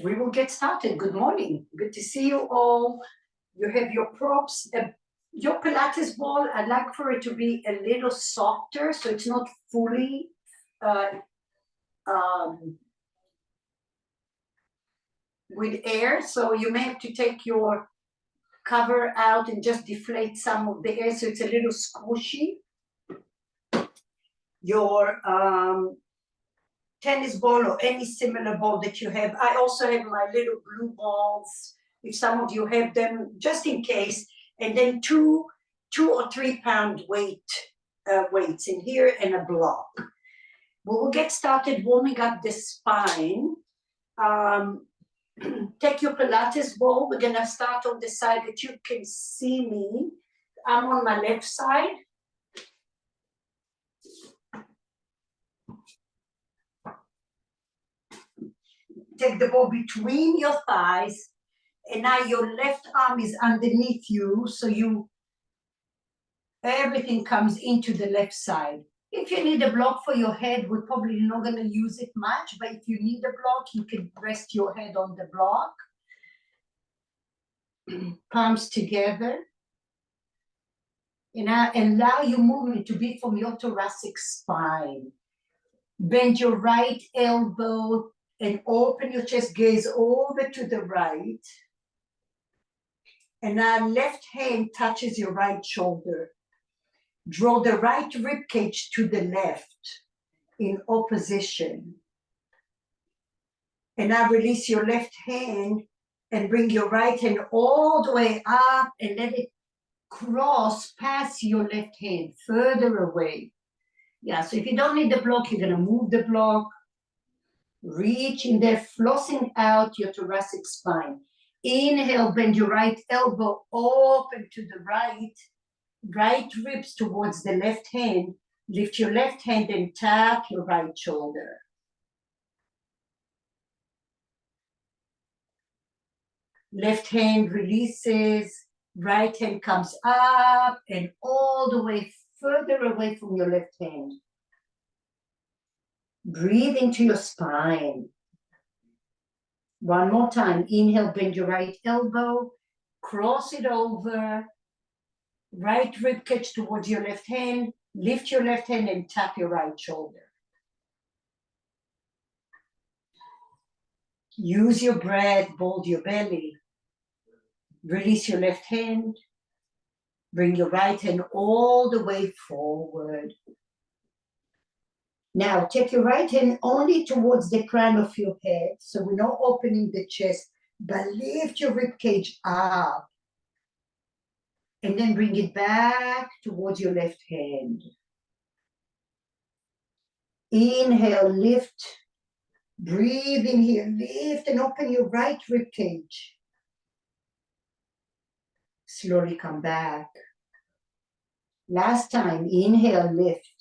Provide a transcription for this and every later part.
We will get started. Good morning. Good to see you all. You have your props. Your Pilates ball, I'd like for it to be a little softer, so it's not fully with air. So you may have to take your cover out and just deflate some of the air, so it's a little squishy. Your tennis ball or any similar ball that you have. I also have my little blue balls, if some of you have them, just in case. And then two or 3 pound weights in here and a block. We'll get started warming up the spine. Take your Pilates ball. We're gonna start on the side that you can see me. I'm on my left side. Take the ball between your thighs, and now your left arm is underneath you, so everything comes into the left side. If you need a block for your head, we're probably not going to use it much, but if you need a block, you can rest your head on the block. Palms together. And now allow your movement to be from your thoracic spine. Bend your right elbow and open your chest, gaze over to the right. And now left hand touches your right shoulder. Draw the right rib cage to the left in opposition. And now release your left hand and bring your right hand all the way up and let it cross past your left hand, further away. Yeah, so if you don't need the block, you're going to move the block. Reach in there, flossing out your thoracic spine. Inhale, bend your right elbow open to the right. Right ribs towards the left hand. Lift your left hand and tap your right shoulder. Left hand releases. Right hand comes up and all the way further away from your left hand. Breathe into your spine. One more time. Inhale, bend your right elbow. Cross it over. Right rib cage towards your left hand. Lift your left hand and tap your right shoulder. Use your breath, bulge your belly. Release your left hand. Bring your right hand all the way forward. Now take your right hand only towards the crown of your head. So we're not opening the chest, but lift your rib cage up. And then bring it back towards your left hand. Inhale, lift. Breathe in here, lift and open your right rib cage. Slowly come back. Last time, inhale, lift.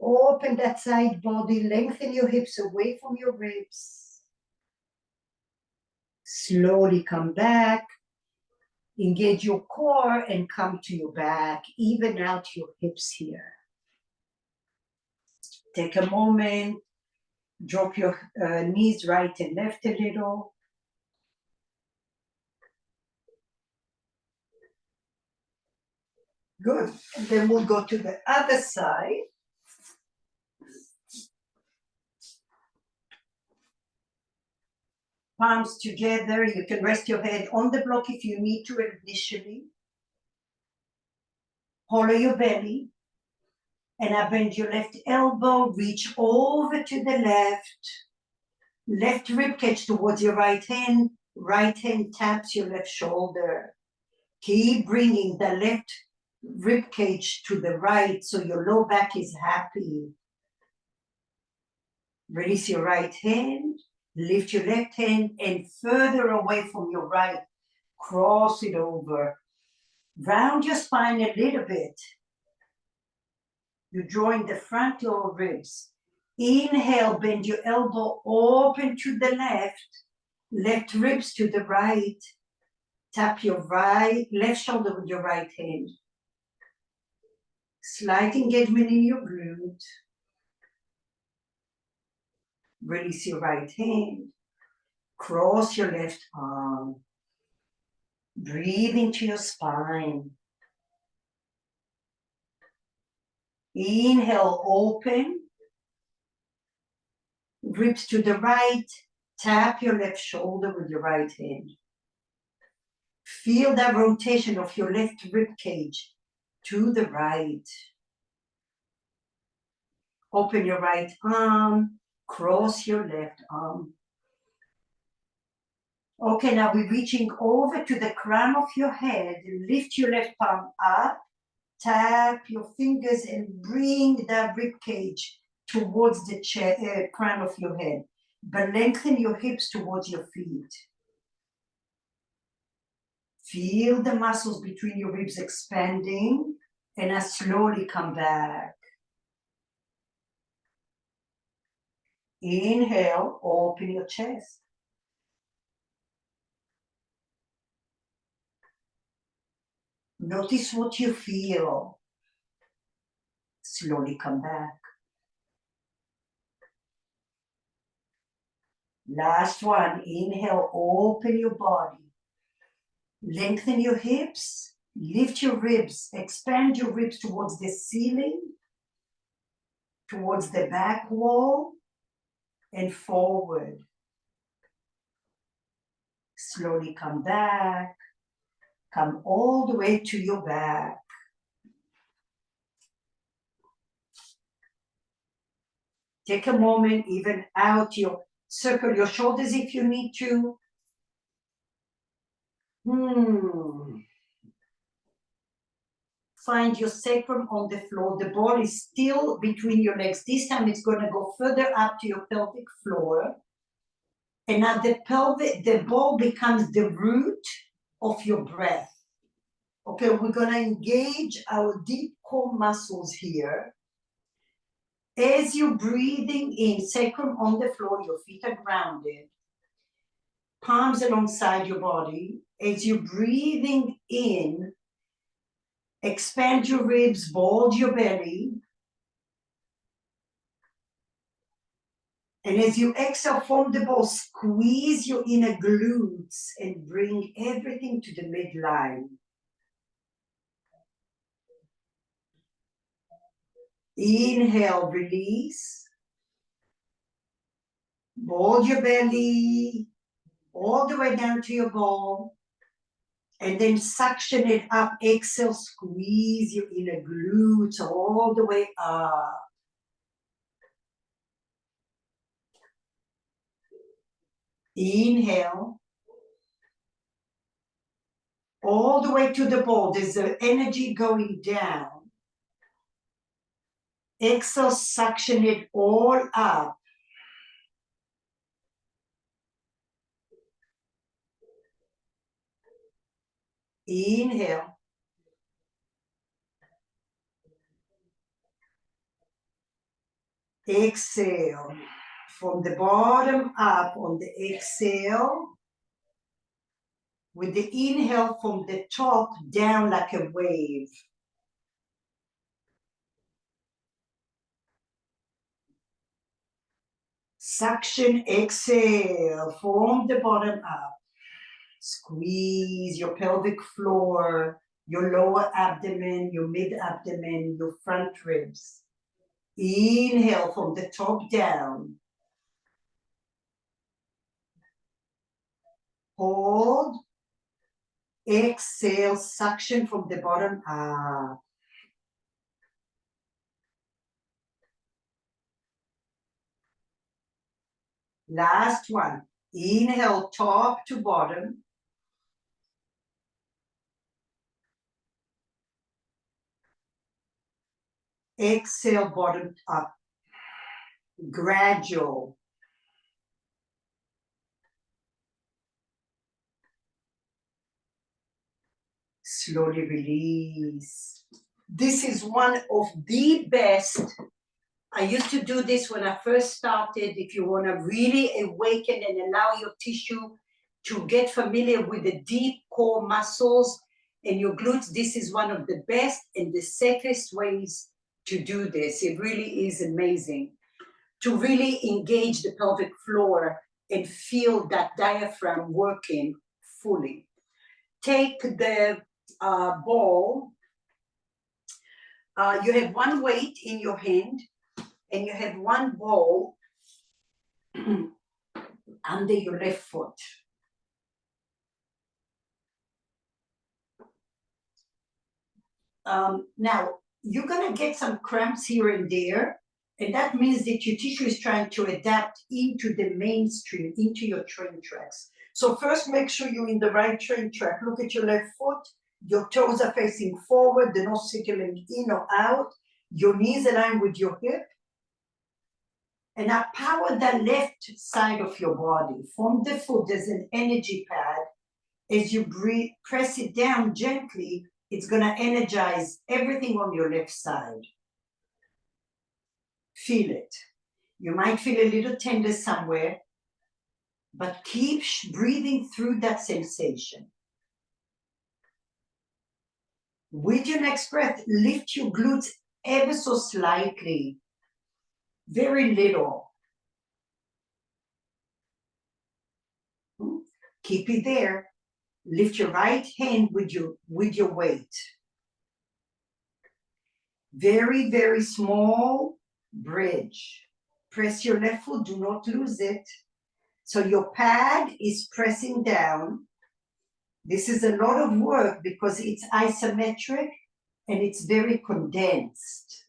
Open that side body, lengthen your hips away from your ribs. Slowly come back. Engage your core and come to your back. Even out your hips here. Take a moment. Drop your knees right and left a little. Good. And then we'll go to the other side. Palms together. You can rest your head on the block if you need to initially. Hollow your belly. And now bend your left elbow. Reach over to the left. Left rib cage towards your right hand. Right hand taps your left shoulder. Keep bringing the left rib cage to the right so your low back is happy. Release your right hand. Lift your left hand and further away from your right. Cross it over. Round your spine a little bit. You're drawing the front lower ribs. Inhale, bend your elbow open to the left. Left ribs to the right. Tap your left shoulder with your right hand. Slight engagement in your glute. Release your right hand. Cross your left arm. Breathe into your spine. Inhale, open. Ribs to the right. Tap your left shoulder with your right hand. Feel that rotation of your left rib cage to the right. Open your right arm. Cross your left arm. Okay, now we're reaching over to the crown of your head. Lift your left palm up. Tap your fingers and bring that rib cage towards the crown of your head. But lengthen your hips towards your feet. Feel the muscles between your ribs expanding, and now slowly come back. Inhale, open your chest. Notice what you feel. Slowly come back. Last one. Inhale, open your body. Lengthen your hips. Lift your ribs. Expand your ribs towards the ceiling, towards the back wall, and forward. Slowly come back. Come all the way to your back. Take a moment, even out circle your shoulders if you need to. Find your sacrum on the floor. The ball is still between your legs. This time it's going to go further up to your pelvic floor. And now the ball becomes the root of your breath. Okay, we're going to engage our deep core muscles here. As you're breathing in, sacrum on the floor, your feet are grounded. Palms alongside your body. As you're breathing in, expand your ribs, bulge your belly. And as you exhale from the ball, squeeze your inner glutes and bring everything to the midline. Inhale, release. Bulge your belly all the way down to your ball. And then suction it up. Exhale, squeeze your inner glutes all the way up. Inhale. All the way to the ball. There's the energy going down. Exhale, suction it all up. Inhale. Exhale. From the bottom up on the exhale. With the inhale from the top down like a wave. Suction, exhale from the bottom up. Squeeze your pelvic floor, your lower abdomen, your mid-abdomen, your front ribs. Inhale from the top down. Hold. Exhale, suction from the bottom up. Last one. Inhale, top to bottom. Exhale, bottom up. Gradual. Slowly release. This is one of the best. I used to do this when I first started. If you want to really awaken and allow your tissue to get familiar with the deep core muscles and your glutes, this is one of the best and the safest ways to do this. It really is amazing. to really engage the pelvic floor and feel that diaphragm working fully. Take the ball. You have one weight in your hand and you have one ball under your left foot. Now, you're going to get some cramps here and there, and that means that your tissue is trying to adapt into the mainstream, into your train tracks. So first, make sure you're in the right train track. Look at your left foot. Your toes are facing forward. They're not signaling in or out. Your knees align with your hip. And now power the left side of your body. From the foot, there's an energy pad. As you breathe, press it down gently, it's going to energize everything on your left side. Feel it. You might feel a little tender somewhere, but keep breathing through that sensation. With your next breath, lift your glutes ever so slightly, very little. Keep it there. Lift your right hand with your weight. Very, very small bridge. Press your left foot, do not lose it. So your pad is pressing down. This is a lot of work because it's isometric and it's very condensed.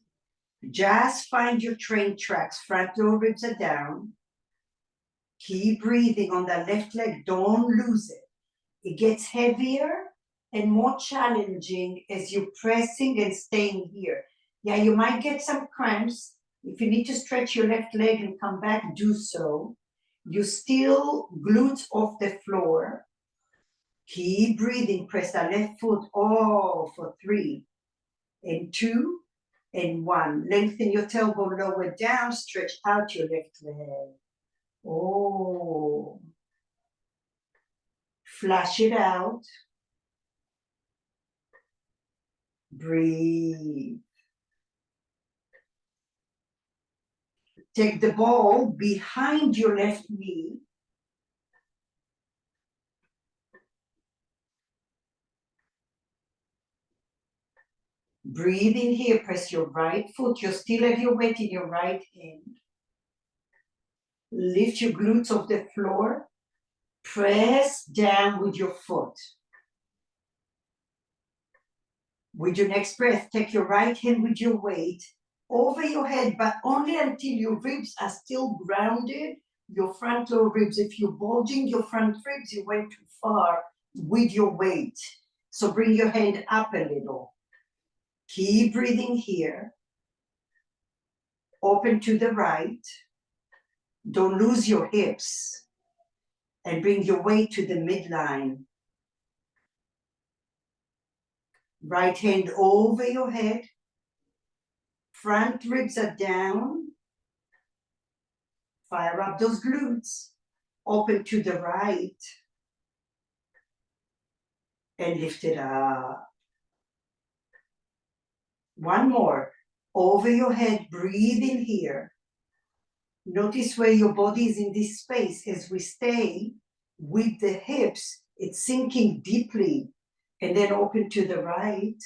Just find your train tracks. Front lower ribs are down. Keep breathing on the left leg. Don't lose it. It gets heavier and more challenging as you're pressing and staying here. Yeah, you might get some cramps. If you need to stretch your left leg and come back, do so. You still glutes off the floor. Keep breathing. Press the left foot for 3 and 2 and 1. Lengthen your tailbone lower down. Stretch out your left leg. Oh. Flush it out. Breathe. Take the ball behind your left knee. Breathe in here, press your right foot. You still have your weight in your right hand. Lift your glutes off the floor. Press down with your foot. With your next breath, take your right hand with your weight over your head, but only until your ribs are still grounded. Your front lower ribs, if you're bulging your front ribs, you went too far with your weight. So bring your hand up a little. Keep breathing here. Open to the right. Don't lose your hips. And bring your weight to the midline. Right hand over your head. Front ribs are down. Fire up those glutes. Open to the right. And lift it up. One more. Over your head, breathe in here. Notice where your body is in this space. As we stay with the hips, it's sinking deeply. And then open to the right.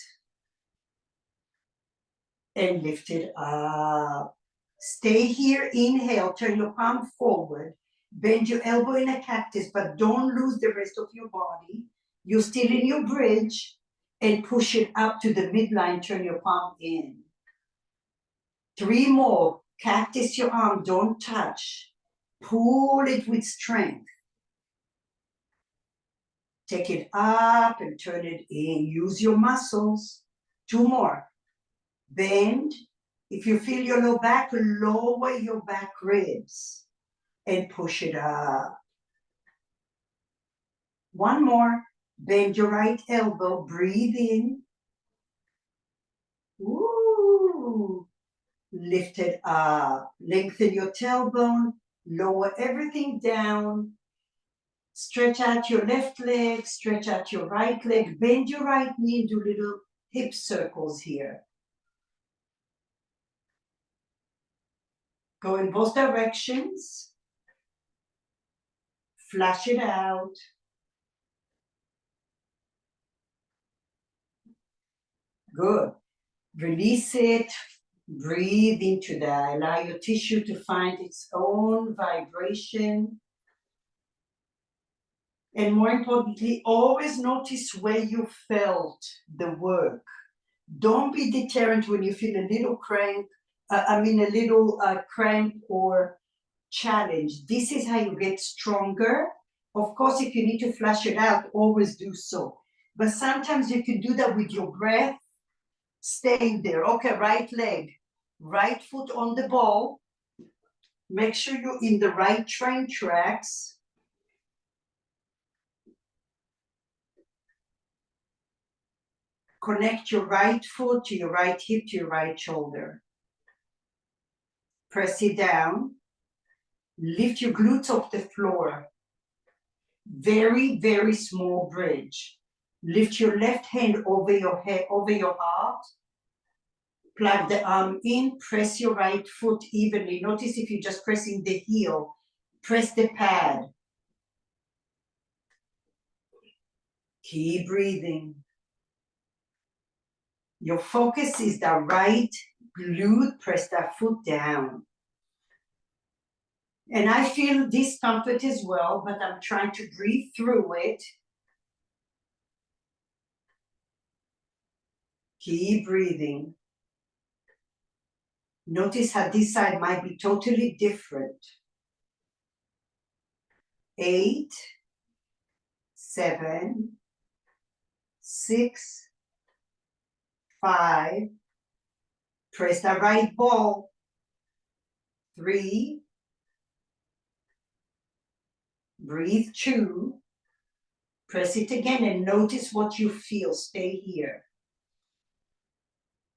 And lift it up. Stay here, inhale, turn your palm forward. Bend your elbow in a cactus, but don't lose the rest of your body. You're still in your bridge. And push it up to the midline, turn your palm in. 3 more. Cactus your arm, don't touch. Pull it with strength. Take it up and turn it in. Use your muscles. 2 more. Bend. If you feel your low back, lower your back ribs and push it up. 1 more. Bend your right elbow. Breathe in. Ooh. Lift it up. Lengthen your tailbone. Lower everything down. Stretch out your left leg. Stretch out your right leg. Bend your right knee. Do little hip circles here. Go in both directions. Flush it out. Good. Release it. Breathe into that. Allow your tissue to find its own vibration. And more importantly, always notice where you felt the work. Don't be deterrent when you feel a little cramp, cramp or challenge. This is how you get stronger. Of course, if you need to flush it out, always do so. But sometimes you can do that with your breath, staying there. Okay, right leg, right foot on the ball. Make sure you're in the right train tracks. Connect your right foot to your right hip to your right shoulder. Press it down. Lift your glutes off the floor. Very, very small bridge. Lift your left hand over your head, over your heart. Plug the arm in. Press your right foot evenly. Notice if you're just pressing the heel. Press the pad. Keep breathing. Your focus is the right glute. Press that foot down. And I feel discomfort as well, but I'm trying to breathe through it. Keep breathing. Notice how this side might be totally different. 8, 7, 6, 5. Press the right ball. 3. Breathe 2. Press it again and notice what you feel. Stay here.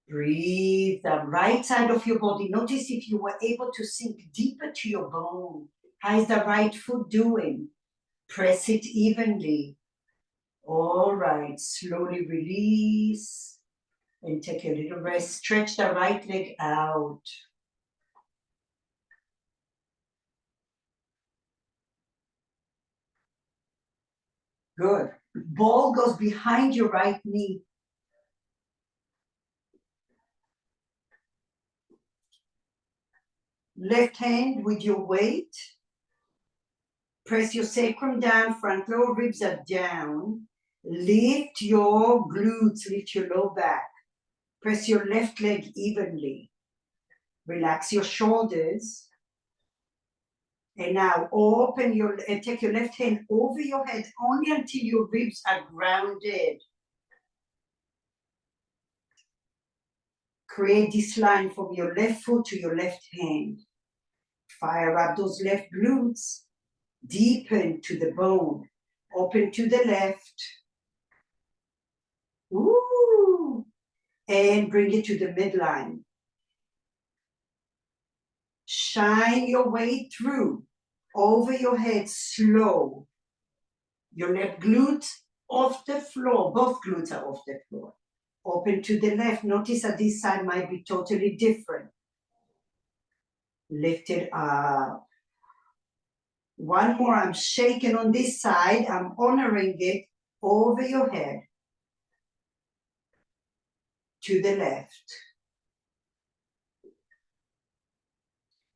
Breathe the right side of your body. Notice if you were able to sink deeper to your bone. How is the right foot doing? Press it evenly. All right, slowly release and take a little rest. Stretch the right leg out. Good. Ball goes behind your right knee. Left hand with your weight. Press your sacrum down, front lower ribs are down. Lift your glutes, lift your low back. Press your left leg evenly. Relax your shoulders. And now open and take your left hand over your head only until your ribs are grounded. Create this line from your left foot to your left hand. Fire up those left glutes. Deepen to the bone. Open to the left. Ooh. And bring it to the midline. Shine your way through. Over your head, slow. Your left glute off the floor. Both glutes are off the floor. Open to the left. Notice that this side might be totally different. Lift it up. One more. I'm shaking on this side. I'm honoring it over your head. To the left.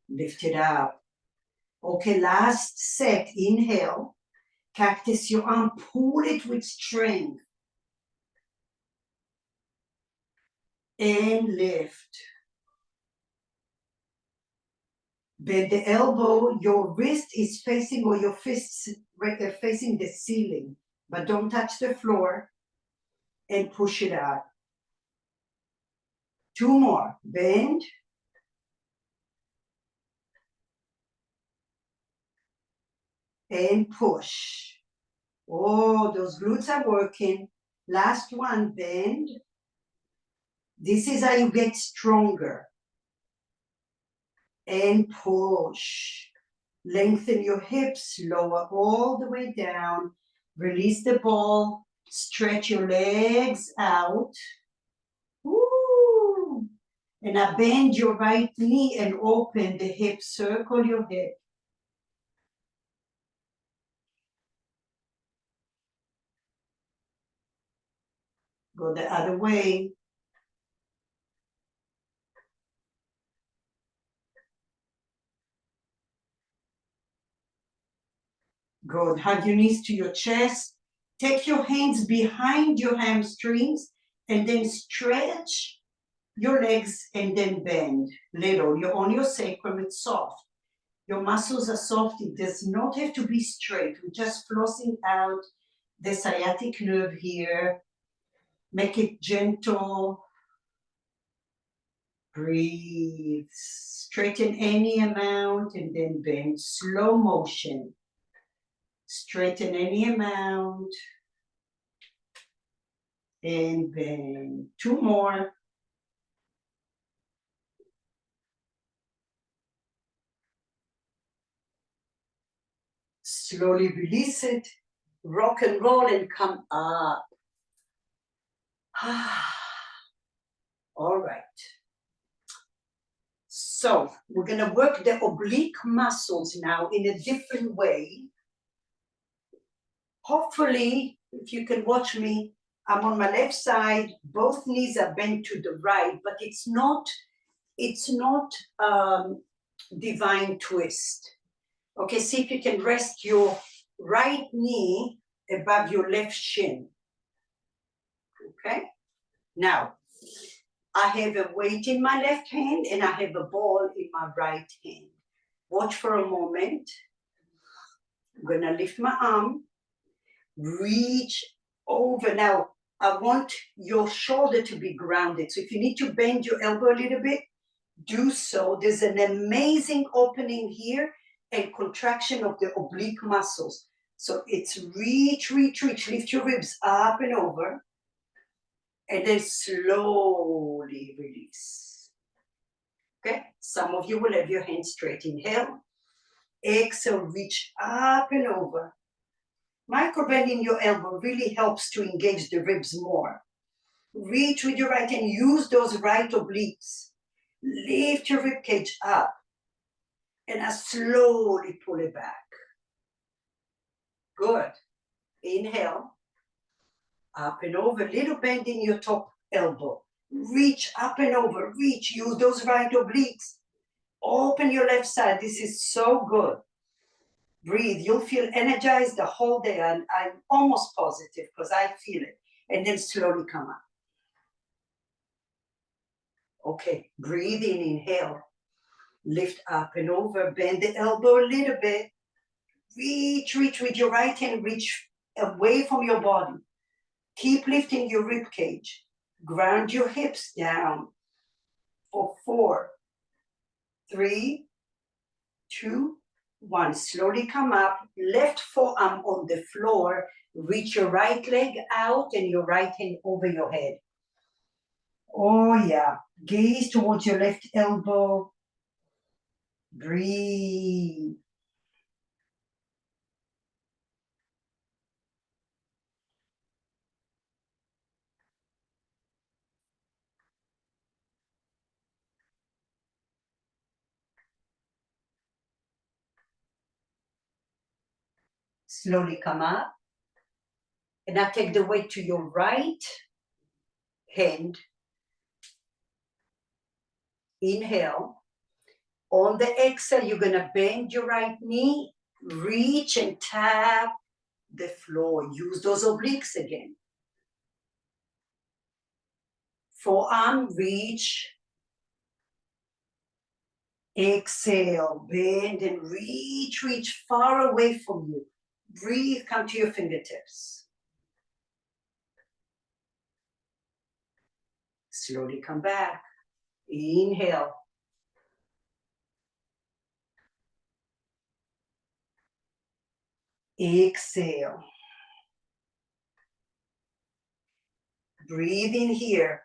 Lift it up. Okay, last set. Inhale. Cactus your arm. Pull it with strength. And lift. Bend the elbow. Your wrist is facing, or your fists facing the ceiling. But don't touch the floor. And push it up. 2 more. Bend. And push. Oh, those glutes are working. Last one, bend. This is how you get stronger. And push. Lengthen your hips, lower all the way down. Release the ball. Stretch your legs out. Woo! And now bend your right knee and open the hip, circle your head. Go the other way. Good. Hug your knees to your chest. Take your hands behind your hamstrings and then stretch your legs and then bend. Little. You're on your sacrum. It's soft. Your muscles are soft. It does not have to be straight. We're just flossing out the sciatic nerve here. Make it gentle. Breathe. Straighten any amount and then bend. Slow motion. Straighten any amount and bend. Two more. Slowly release it. Rock and roll and come up. All right. So we're going to work the oblique muscles now in a different way. Hopefully, if you can watch me, I'm on my left side, both knees are bent to the right, but it's not divine twist. Okay, see if you can rest your right knee above your left shin. Okay, now I have a weight in my left hand and I have a ball in my right hand. Watch for a moment. I'm gonna lift my arm, reach over. Now, I want your shoulder to be grounded. So if you need to bend your elbow a little bit, do so. There's an amazing opening here and contraction of the oblique muscles. So it's reach, reach, reach. Lift your ribs up and over. And then slowly release. Okay? Some of you will have your hands straight. Inhale. Exhale, reach up and over. Micro-bending your elbow really helps to engage the ribs more. Reach with your right hand. Use those right obliques. Lift your rib cage up. And I slowly pull it back. Good. Inhale. Up and over. Little bend in your top elbow. Reach up and over. Reach. Use those right obliques. Open your left side. This is so good. Breathe. You'll feel energized the whole day. And I'm almost positive because I feel it. And then slowly come up. Okay. Breathe in. Inhale. Lift up and over. Bend the elbow a little bit. Reach, reach with your right hand. Reach away from your body. Keep lifting your rib cage. Ground your hips down for 4, 3, 2, 1. Slowly come up. Left forearm on the floor. Reach your right leg out and your right hand over your head. Oh yeah. Gaze towards your left elbow. Breathe. Slowly come up. And now take the weight to your right hand. Inhale. On the exhale, you're going to bend your right knee, reach and tap the floor. Use those obliques again. Forearm, reach. Exhale, bend and reach, reach far away from you. Breathe, come to your fingertips. Slowly come back. Inhale. Exhale. Breathe in here.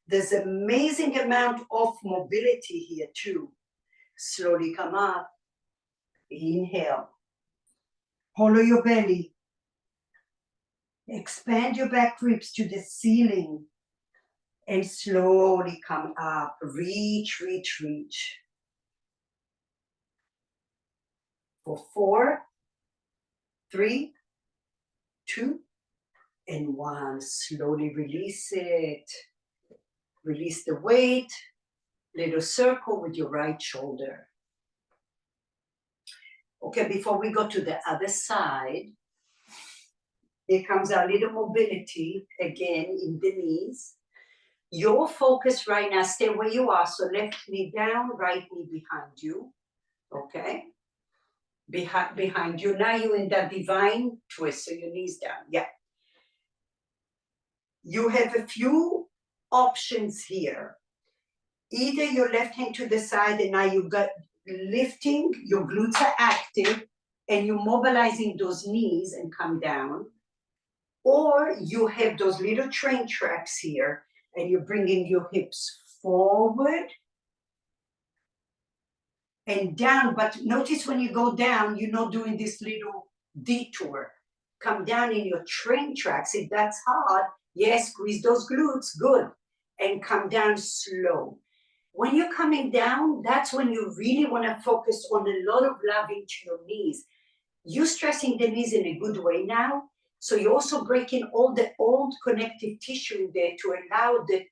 There's an amazing amount of mobility here too. Slowly come up. Inhale. Hollow your belly. Expand your back ribs to the ceiling. And slowly come up, reach, reach, reach. For 4, 3, 2, and 1. Slowly release it. Release the weight. Little circle with your right shoulder. Okay, before we go to the other side, here comes our little mobility again in the knees. Your focus right now, stay where you are. So left knee down, right knee behind you. Okay? Behind you. Now you're in that divine twist, so your knees down. Yeah. You have a few options here. Either your left hand to the side, and now you got lifting, your glutes are active, and you're mobilizing those knees and come down. Or you have those little train tracks here, and you're bringing your hips forward and down. But notice when you go down, you're not doing this little detour. Come down in your train tracks. If that's hard, yes, squeeze those glutes, good. And come down slow. When you're coming down, that's when you really want to focus on a lot of love into your knees. You're stressing the knees in a good way now. So you're also breaking all the old connective tissue there to allow the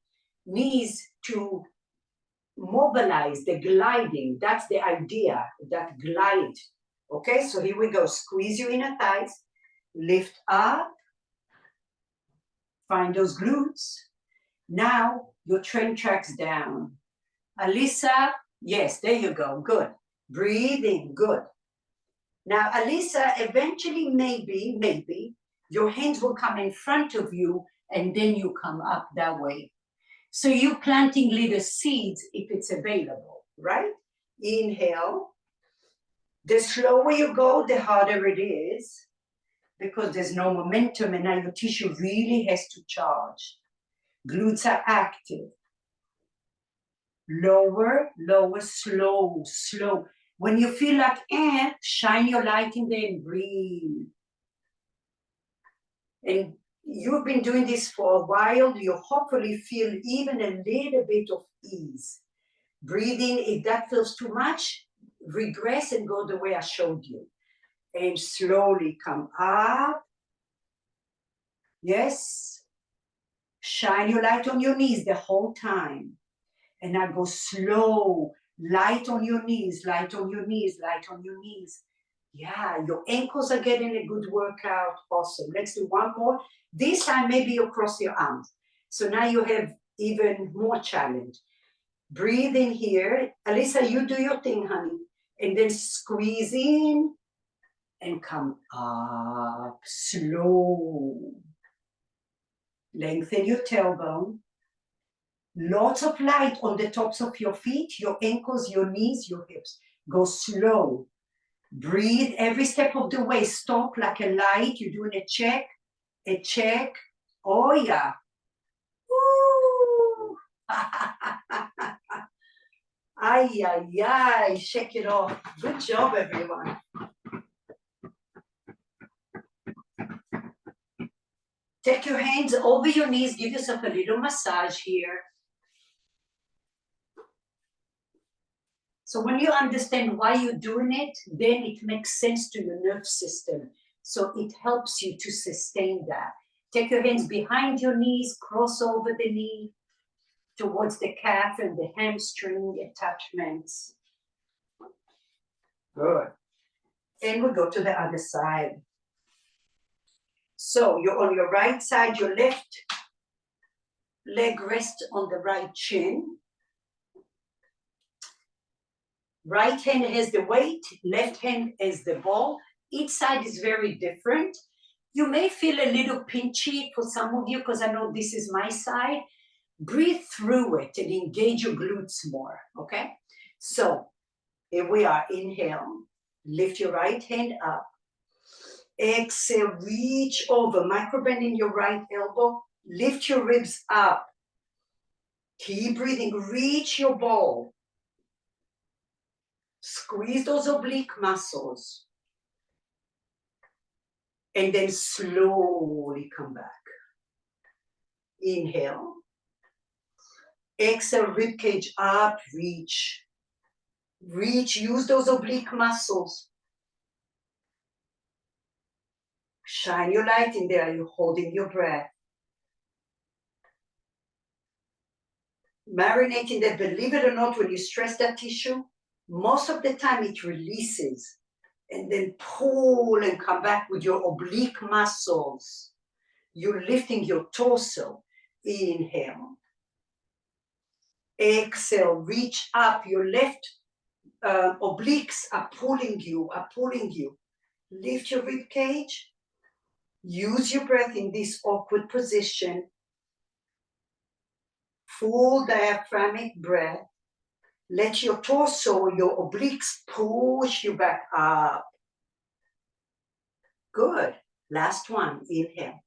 knees to mobilize, the gliding. That's the idea, that glide. Okay, so here we go. Squeeze your inner thighs. Lift up. Find those glutes. Now your train tracks down. Alisa, yes, there you go. Good. Breathing, good. Now, Alisa, eventually, maybe, your hands will come in front of you and then you come up that way. So you're planting little seeds if it's available, right? Inhale. The slower you go, the harder it is because there's no momentum and now your tissue really has to charge. Glutes are active. Lower, lower, slow, slow. When you feel like, shine your light in there and breathe. And you've been doing this for a while, you hopefully feel even a little bit of ease. Breathing, if that feels too much, regress and go the way I showed you. And slowly come up. Yes. Shine your light on your knees the whole time. And now go slow, light on your knees, light on your knees, light on your knees. Yeah, your ankles are getting a good workout. Awesome. Let's do one more. This time, maybe you cross your arms. So now you have even more challenge. Breathe in here. Alisa, you do your thing, honey. And then squeeze in and come up. Slow. Lengthen your tailbone. Lots of light on the tops of your feet, your ankles, your knees, your hips. Go slow. Breathe every step of the way. Stop like a light. You're doing a check, a check. Oh, yeah. Woo. Ay, ay, ay. Shake it off. Good job, everyone. Take your hands over your knees. Give yourself a little massage here. So when you understand why you're doing it, then it makes sense to your nerve system. So it helps you to sustain that. Take your hands behind your knees, cross over the knee towards the calf and the hamstring attachments. Good. And we go to the other side. So you're on your right side, your left leg rests on the right chin. Right hand has the weight, left hand has the ball. Each side is very different. You may feel a little pinchy for some of you because I know this is my side. Breathe through it and engage your glutes more, okay? So here we are. Inhale, lift your right hand up. Exhale, reach over, micro bend in your right elbow. Lift your ribs up. Keep breathing, reach your ball. Squeeze those oblique muscles. And then slowly come back. Inhale. Exhale, rib cage up, reach. Reach, use those oblique muscles. Shine your light in there, you're holding your breath. Marinate in there, believe it or not, when you stress that tissue, most of the time it releases. And then pull and come back with your oblique muscles. You're lifting your torso. Inhale. Exhale, reach up. Your left obliques are pulling you, Lift your rib cage. Use your breath in this awkward position. Full diaphragmatic breath. Let your torso, your obliques push you back up. Good. Last one. Inhale.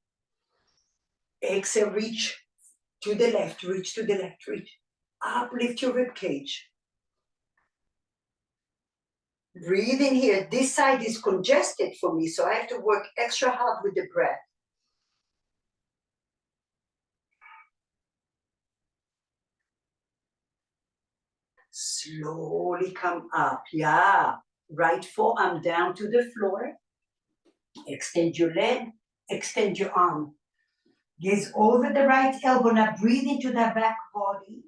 Exhale, reach to the left, reach to the left, reach. Uplift your rib cage. Breathe in here. This side is congested for me, so I have to work extra hard with the breath. Slowly come up. Yeah. Right forearm down to the floor. Extend your leg, extend your arm. Gaze over the right elbow. Now breathe into the back body,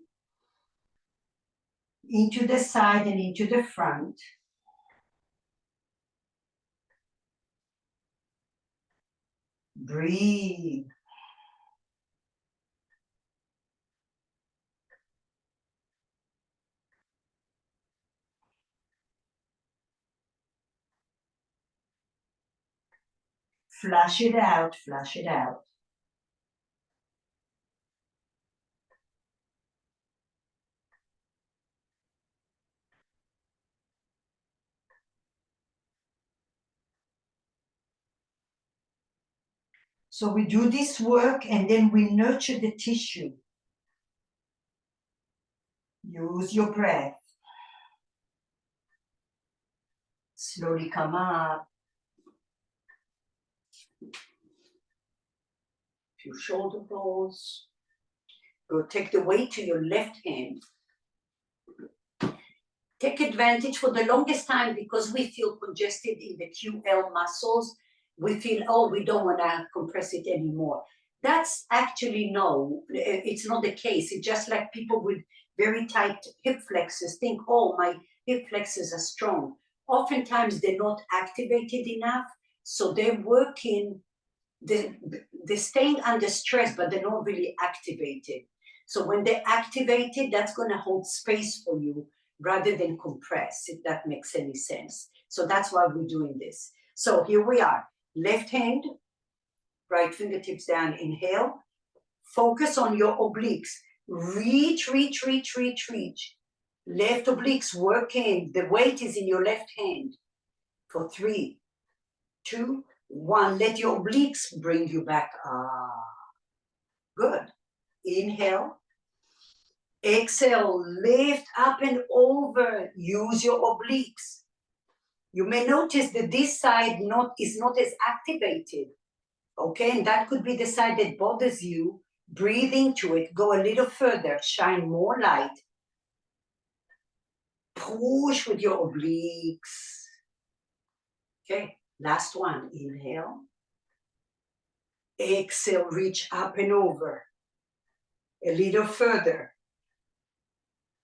into the side and into the front. Breathe. Flush it out, flush it out. So we do this work and then we nurture the tissue. Use your breath. Slowly come up. Few shoulder rolls. Go take the weight to your left hand. Take advantage for the longest time because we feel congested in the QL muscles. We feel, oh, we don't want to compress it anymore. That's actually no, it's not the case. It's just like people with very tight hip flexors think, oh, my hip flexors are strong. Oftentimes they're not activated enough, so they're working, they're staying under stress, but they're not really activated. So when they're activated, that's going to hold space for you rather than compress, if that makes any sense. So that's why we're doing this. So here we are. Left hand, right fingertips down, inhale. Focus on your obliques. Reach, reach, reach, reach, reach. Left obliques working. The weight is in your left hand. For 3, 2, 1. Let your obliques bring you back up. Good. Inhale. Exhale, lift up and over. Use your obliques. You may notice that this side is not as activated. Okay, and that could be the side that bothers you. Breathe into it. Go a little further. Shine more light. Push with your obliques. Okay, last one. Inhale. Exhale, reach up and over. A little further.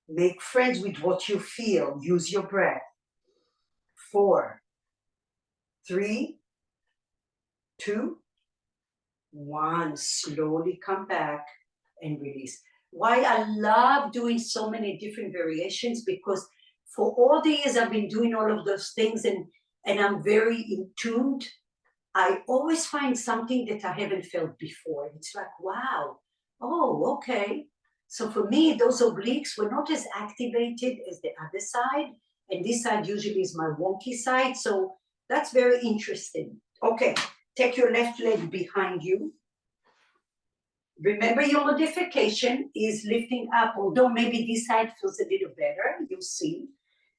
Make friends with what you feel. Use your breath. 4, 3, 2, 1. Slowly come back and release. Why I love doing so many different variations, because for all the years I've been doing all of those things and I'm very in tuned, I always find something that I haven't felt before. It's like, wow, oh, okay. So for me, those obliques were not as activated as the other side. And this side usually is my wonky side. So that's very interesting. Okay, take your left leg behind you. Remember, your modification is lifting up, although maybe this side feels a little better, you'll see.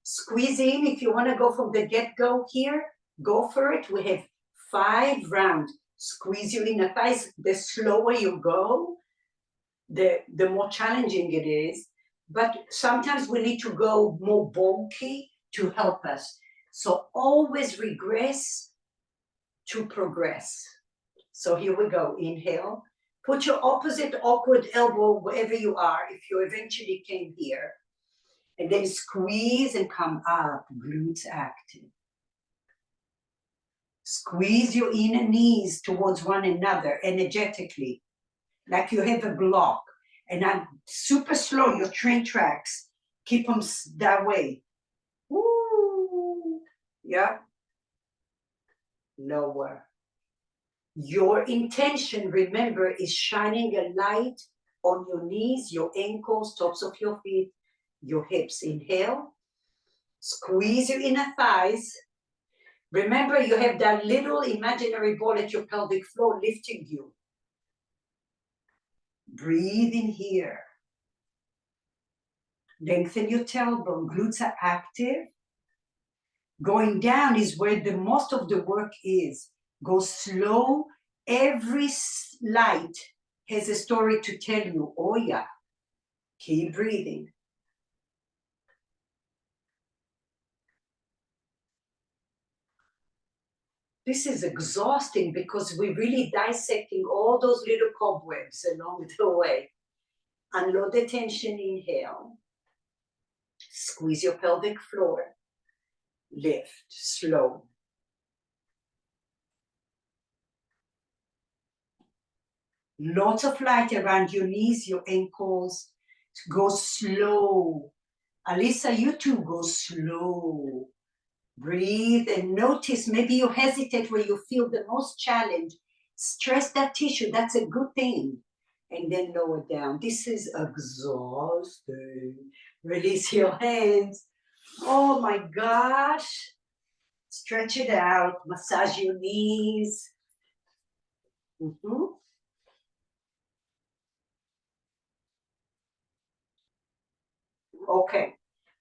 Squeeze in. If you want to go from the get-go here, go for it. We have 5 rounds. Squeeze your inner thighs. The slower you go, the more challenging it is. But sometimes we need to go more bulky to help us. So always regress to progress. So here we go. Inhale. Put your opposite awkward elbow wherever you are, if you eventually came here. And then squeeze and come up, glutes active. Squeeze your inner knees towards one another energetically, like you have a block. And I'm super slow, your train tracks. Keep them that way. Woo! Yeah. Lower. Your intention, remember, is shining a light on your knees, your ankles, tops of your feet, your hips. Inhale. Squeeze your inner thighs. Remember, you have that little imaginary ball at your pelvic floor lifting you. Breathe in here. Lengthen your tailbone. Glutes are active. Going down is where the most of the work is. Go slow. Every light has a story to tell you. Oh yeah. Keep breathing. This is exhausting because we're really dissecting all those little cobwebs along the way. Unload the tension, inhale. Squeeze your pelvic floor. Lift, slow. Lots of light around your knees, your ankles. Go slow. Alisa, you too, go slow. Breathe and notice, maybe you hesitate where you feel the most challenge. Stress that tissue, that's a good thing. And then lower down. This is exhausting. Release your hands. Oh my gosh. Stretch it out. Massage your knees. Okay.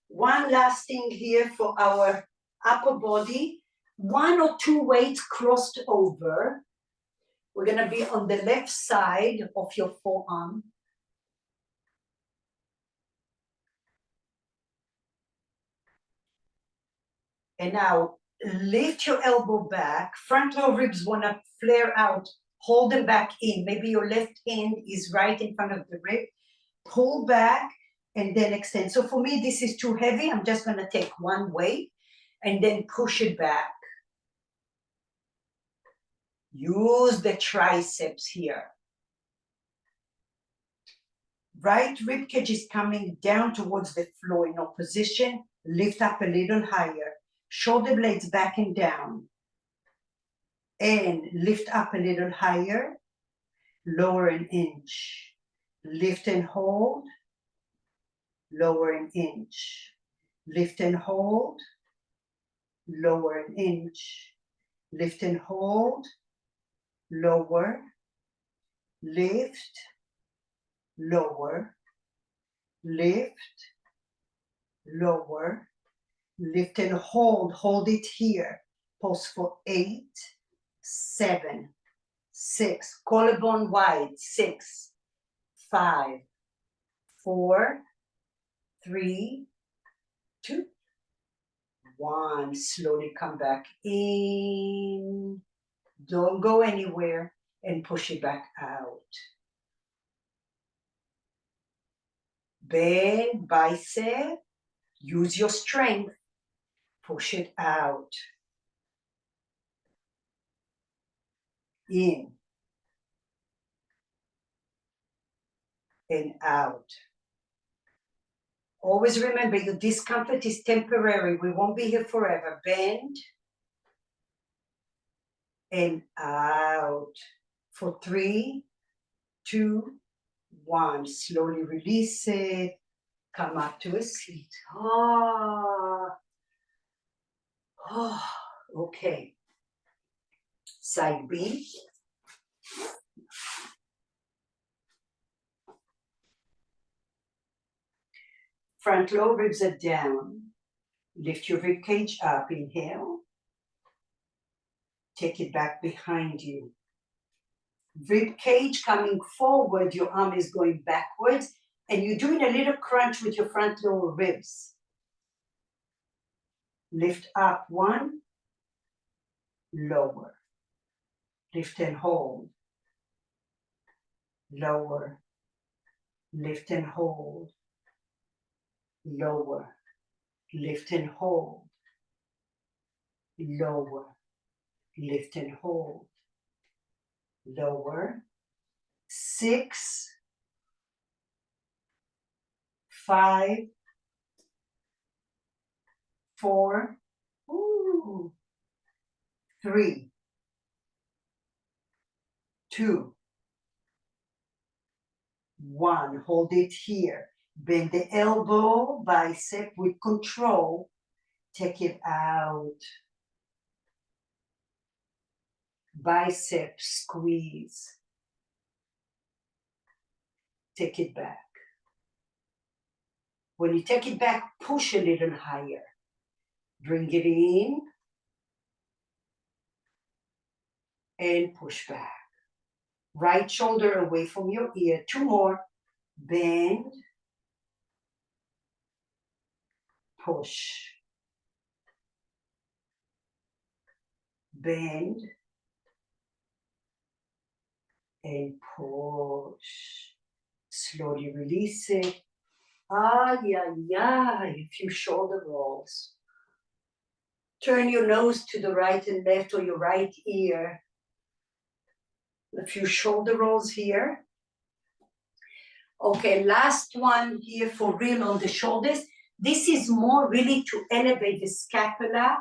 One last thing here for our upper body. 1 or 2 weights crossed over. We're going to be on the left side of your forearm. And now lift your elbow back. Front lower ribs want to flare out. Hold them back in. Maybe your left hand is right in front of the rib. Pull back and then extend. So for me, this is too heavy. I'm just going to take 1 weight and then push it back. Use the triceps here. Right rib cage is coming down towards the floor in opposition. Lift up a little higher. Shoulder blades back and down. And lift up a little higher. Lower an inch. Lift and hold. Lower an inch. Lift and hold. Lower an inch. Lift and hold. Lower. Lift. Lower. Lift. Lower. Lift and hold. Hold it here. Pause for 8, 7, 6. Collarbone wide. 6, 5, 4, 3, 2, 1. Slowly come back in. Don't go anywhere and push it back out. Bend bicep. Use your strength. Push it out. In. And out. Always remember, your discomfort is temporary. We won't be here forever. Bend. And out. For 3, 2, 1. Slowly release it. Come up to a seat. Okay. Side B. Front lower ribs are down. Lift your rib cage up. Inhale. Take it back behind you. Rib cage coming forward, your arm is going backwards, and you're doing a little crunch with your front lower ribs. Lift up, 1, lower. Lift and hold. Lower. Lift and hold. Lower. Lift and hold. Lower. Lift and hold. Lower. 6, 5, 4, 3, 2, 1. Hold it here. Bend the elbow, bicep with control. Take it out. Bicep squeeze. Take it back. When you take it back, push a little higher. Bring it in and push back. Right shoulder away from your ear. 2 more. Bend. Push. Bend. And push. Slowly release it. A few shoulder rolls. Turn your nose to the right and left or your right ear. A few shoulder rolls here. Okay, last one here for real on the shoulders. This is more really to elevate the scapula.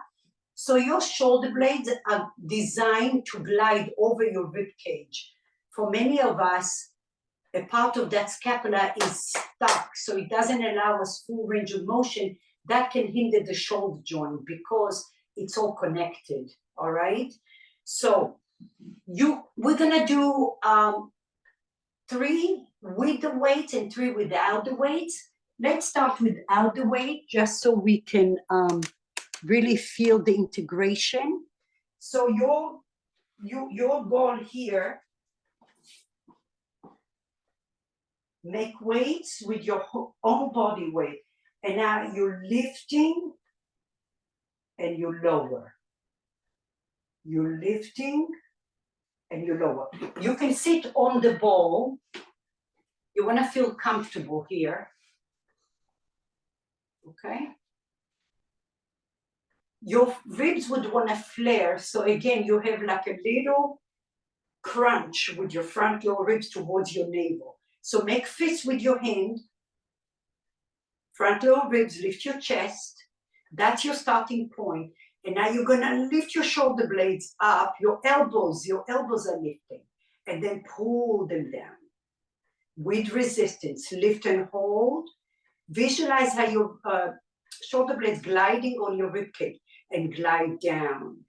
So your shoulder blades are designed to glide over your rib cage. For many of us, a part of that scapula is stuck, so it doesn't allow us full range of motion. That can hinder the shoulder joint because it's all connected, all right? So we're gonna do 3 with the weights and 3 without the weights. Let's start without the weight, just so we can really feel the integration. So your goal here, make weights with your own body weight. And now you're lifting and you lower. You're lifting and you lower. You can sit on the ball. You want to feel comfortable here. Okay? Your ribs would want to flare. So again, you have like a little crunch with your front lower ribs towards your navel. So make fists with your hand. Front lower ribs, lift your chest. That's your starting point. And now you're going to lift your shoulder blades up. Your elbows are lifting. And then pull them down. With resistance, lift and hold. Visualize how your shoulder blades gliding on your ribcage and glide down.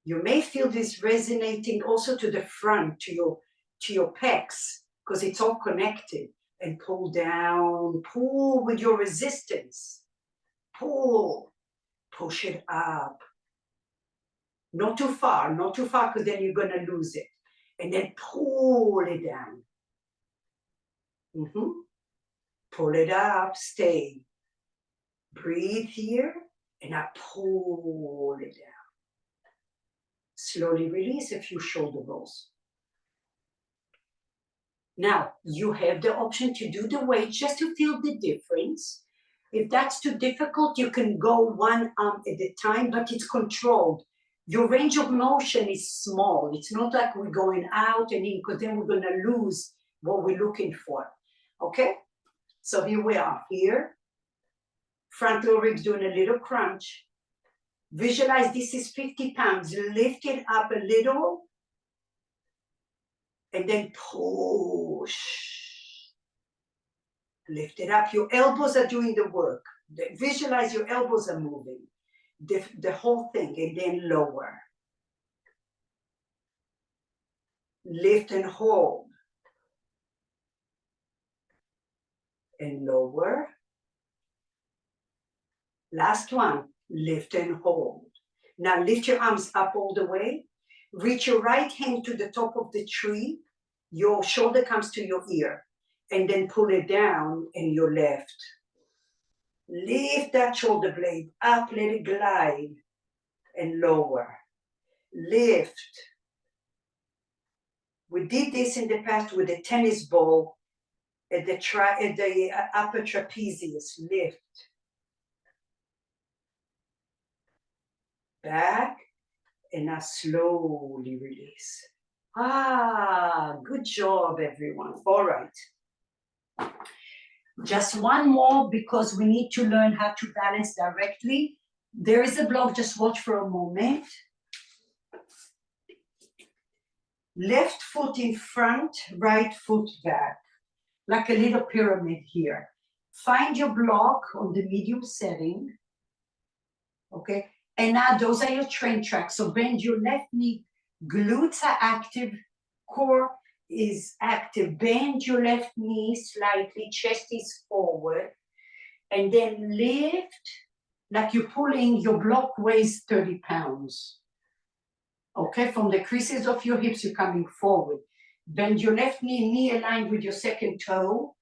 You may feel this resonating also to the front, to your pecs, because it's all connected. And pull down, pull with your resistance. Pull, push it up. Not too far, because then you're going to lose it. And then pull it down. Pull it up, stay. Breathe here, and I pull it down. Slowly release, a few shoulder rolls. Now, you have the option to do the weight just to feel the difference. If that's too difficult, you can go one arm at a time, but it's controlled. Your range of motion is small. It's not like we're going out and in, because then we're going to lose what we're looking for. Okay? So here we are. Here, front lower ribs doing a little crunch. Visualize this is 50 pounds. Lift it up a little. And then push. Lift it up. Your elbows are doing the work. Visualize your elbows are moving. The whole thing. And then lower. Lift and hold. And lower. Last one. Lift and hold. Now lift your arms up all the way. Reach your right hand to the top of the tree. Your shoulder comes to your ear. And then pull it down and your left. Lift that shoulder blade up, let it glide. And lower. Lift. We did this in the past with a tennis ball at the upper trapezius. Lift. Back. And now slowly release. Good job, everyone. All right. Just one more because we need to learn how to balance directly. There is a block, just watch for a moment. Left foot in front, right foot back, like a little pyramid here. Find your block on the medium setting, okay? And now those are your train tracks. So bend your left knee, glutes are active, core is active. Bend your left knee slightly, chest is forward, and then lift like you're pulling, your block weighs 30 pounds. Okay, from the creases of your hips, you're coming forward. Bend your left knee aligned with your second toe.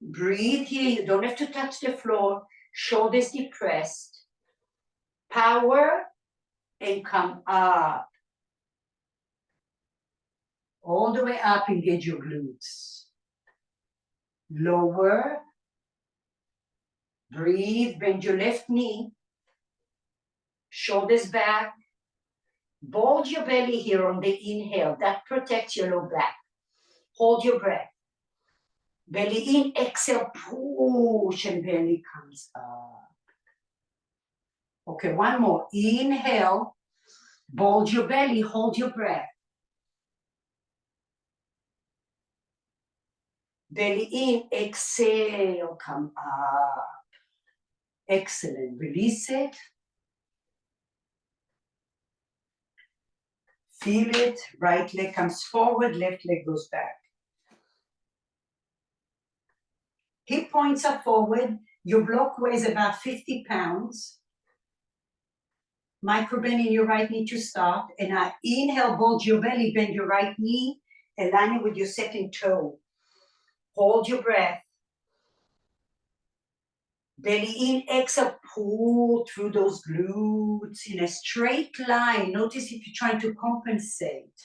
Breathe here, you don't have to touch the floor. Shoulders depressed. Power, and come up. All the way up, engage your glutes. Lower. Breathe, bend your left knee. Shoulders back. Bulge your belly here on the inhale. That protects your low back. Hold your breath. Belly in, exhale, push, and belly comes up. Okay, one more. Inhale, bulge your belly, hold your breath. Belly in, exhale, come up. Excellent. Release it. Feel it. Right leg comes forward, left leg goes back. Hip points are forward. Your block weighs about 50 pounds. Micro bend in your right knee to start. And now inhale, bulge your belly, bend your right knee, align it with your second toe. Hold your breath. Belly in, exhale, pull through those glutes in a straight line. Notice if you're trying to compensate.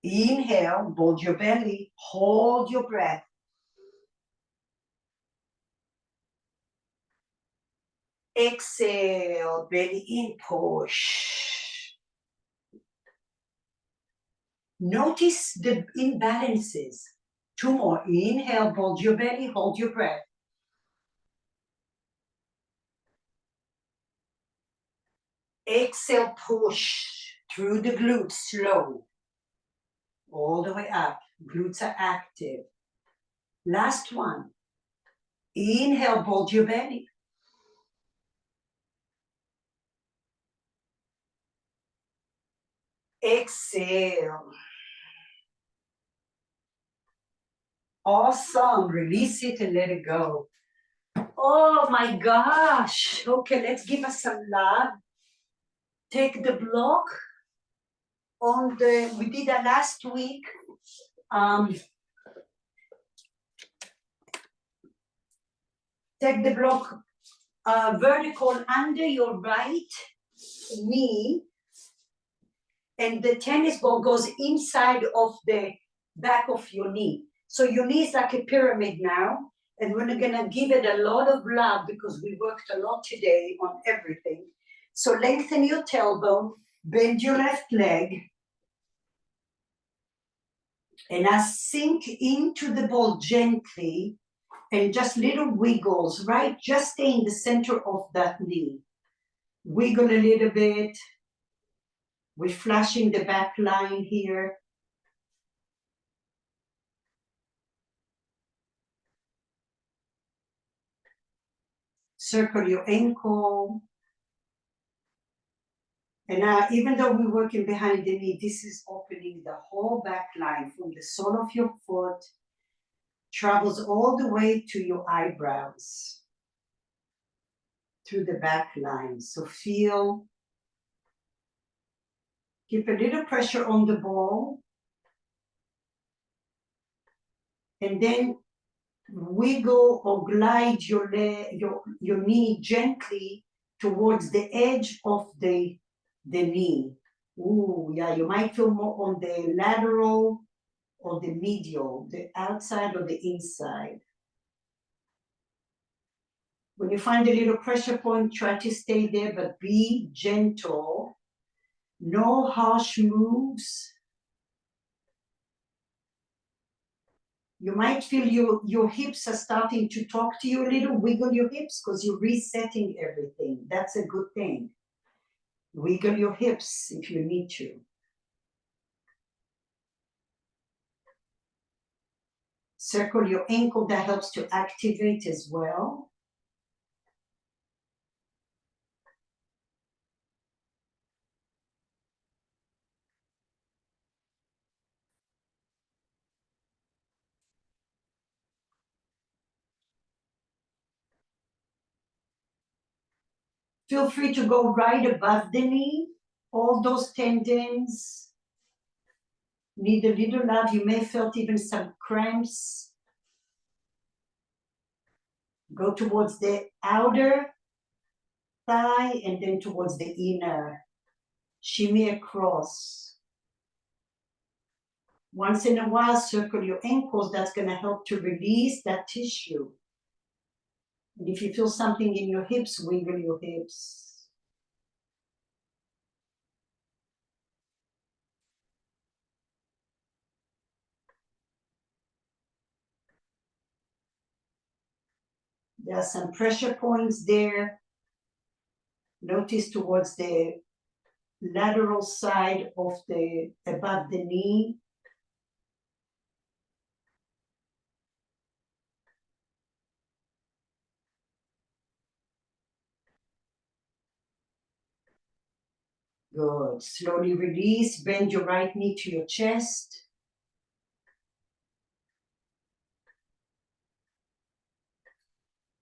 Inhale, bulge your belly, hold your breath. Exhale, belly in, push. Notice the imbalances. Two more. Inhale, bulge your belly, hold your breath. Exhale, push through the glutes, slow. All the way up. Glutes are active. Last one. Inhale, bulge your belly. Exhale. Awesome. Release it and let it go. Oh my gosh. Okay, let's give us some love. Take the block on the, we did that last week. Take the block vertical under your right knee, and the tennis ball goes inside of the back of your knee. So your knee is like a pyramid now, and we're gonna give it a lot of love because we worked a lot today on everything. So lengthen your tailbone, bend your left leg, and now sink into the ball gently, and just little wiggles, right? Just stay in the center of that knee. Wiggle a little bit. We're flashing the back line here. Circle your ankle. And now, even though we're working behind the knee, this is opening the whole back line from the sole of your foot, travels all the way to your eyebrows, through the back line. So feel Keep a little pressure on the ball. And then wiggle or glide your knee gently towards the edge of the knee. Ooh, yeah, you might feel more on the lateral or the medial, the outside or the inside. When you find a little pressure point, try to stay there, but be gentle. No harsh moves. You might feel your hips are starting to talk to you a little. Wiggle your hips because you're resetting everything. That's a good thing. Wiggle your hips if you need to. Circle your ankle, that helps to activate as well. Feel free to go right above the knee. All those tendons need a little love. You may have felt even some cramps. Go towards the outer thigh and then towards the inner. Shimmy across. Once in a while, circle your ankles. That's going to help to release that tissue. And if you feel something in your hips, wiggle your hips. There are some pressure points there. Notice towards the lateral side of above the knee. Good. Slowly release. Bend your right knee to your chest.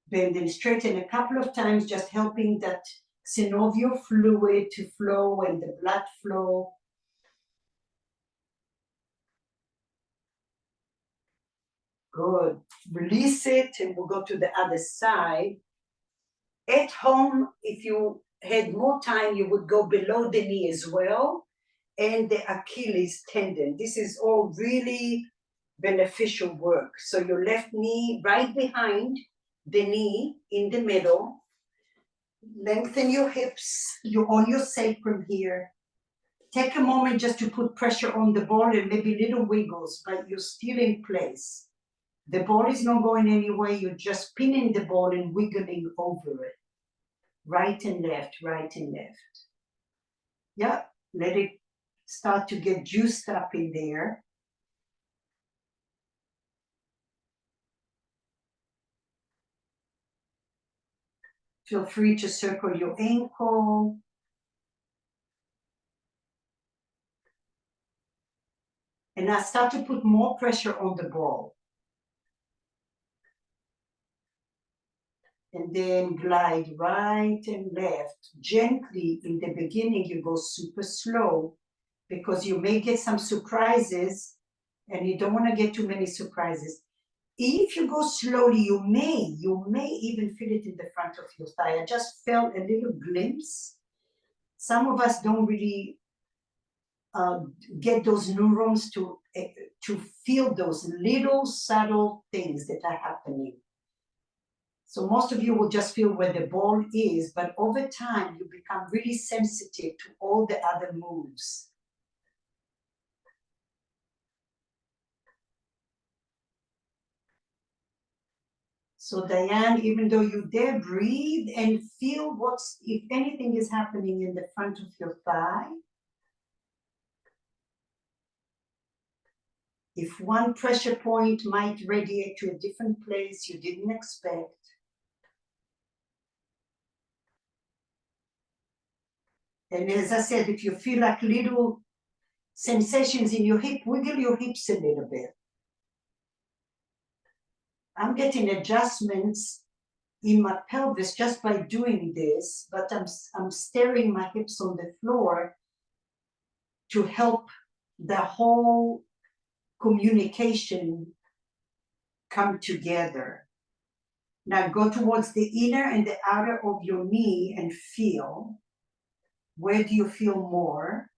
Bend and straighten a couple of times, just helping that synovial fluid to flow and the blood flow. Good. Release it and we'll go to the other side. At home, if you had more time, you would go below the knee as well and the Achilles tendon. This is all really beneficial work. So your left knee right behind the knee in the middle. Lengthen your hips, on your sacrum here. Take a moment just to put pressure on the ball and maybe little wiggles, but you're still in place. The ball is not going anywhere. You're just pinning the ball and wiggling over it. Right and left, right and left. Yeah, let it start to get juiced up in there. Feel free to circle your ankle. And now start to put more pressure on the ball. And then glide right and left. Gently, in the beginning, you go super slow because you may get some surprises and you don't want to get too many surprises. If you go slowly, you may even feel it in the front of your thigh. I just felt a little glimpse. Some of us don't really get those neurons to feel those little subtle things that are happening. So most of you will just feel where the ball is, but over time you become really sensitive to all the other moves. So Diane, even though you're there, breathe and feel if anything is happening in the front of your thigh. If one pressure point might radiate to a different place you didn't expect. And as I said, if you feel like little sensations in your hip, wiggle your hips a little bit. I'm getting adjustments in my pelvis just by doing this, but I'm staring my hips on the floor to help the whole communication come together. Now go towards the inner and the outer of your knee and feel. Where do you feel more?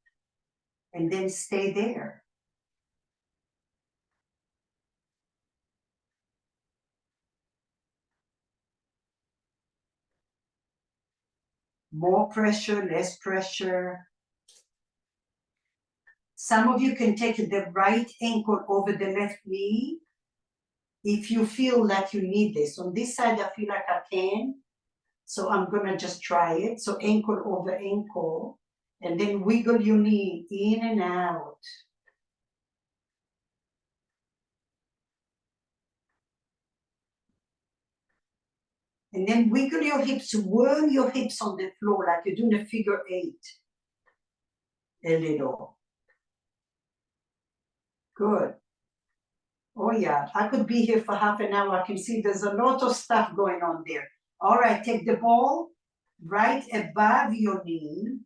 And then stay there. More pressure, less pressure. Some of you can take the right ankle over the left knee if you feel that you need this. On this side, I feel like I can. So I'm gonna just try it. So ankle over ankle, and then wiggle your knee in and out. And then wiggle your hips, whirl your hips on the floor like you're doing a figure 8. A little. Good. Oh yeah, I could be here for half an hour. I can see there's a lot of stuff going on there. All right, take the ball right above your knee.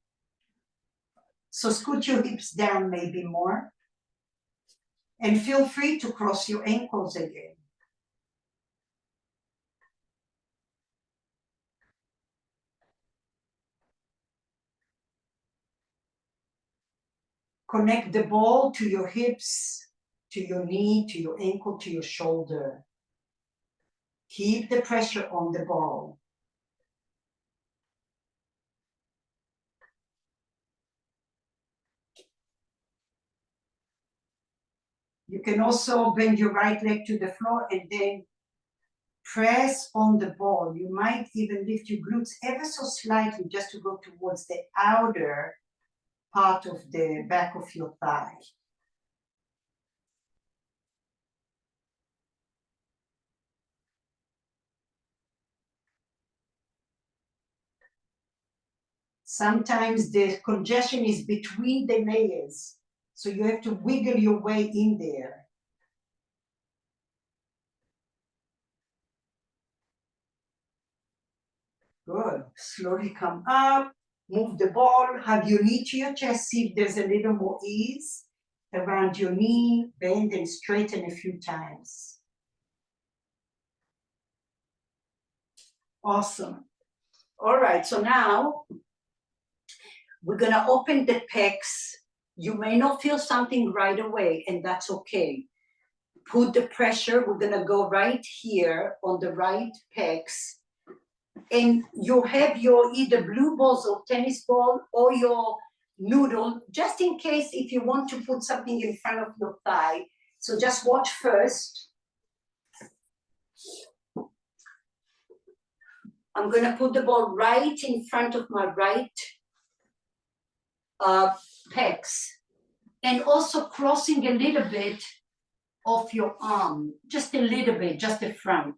So scoot your hips down maybe more. And feel free to cross your ankles again. Connect the ball to your hips, to your knee, to your ankle, to your shoulder. Keep the pressure on the ball. You can also bend your right leg to the floor and then press on the ball. You might even lift your glutes ever so slightly just to go towards the outer part of the back of your thigh. Sometimes the congestion is between the layers, so you have to wiggle your way in there. Good. Slowly come up, move the ball, hug your knee to your chest, see if there's a little more ease around your knee, bend and straighten a few times. Awesome. All right, so now we're gonna open the pecs. You may not feel something right away, and that's okay. Put the pressure, we're gonna go right here on the right pecs. And you have your either blue balls or tennis ball or your noodle, just in case if you want to put something in front of your thigh. So just watch first. I'm gonna put the ball right in front of my right pecs, and also crossing a little bit of your arm, just a little bit, just the front.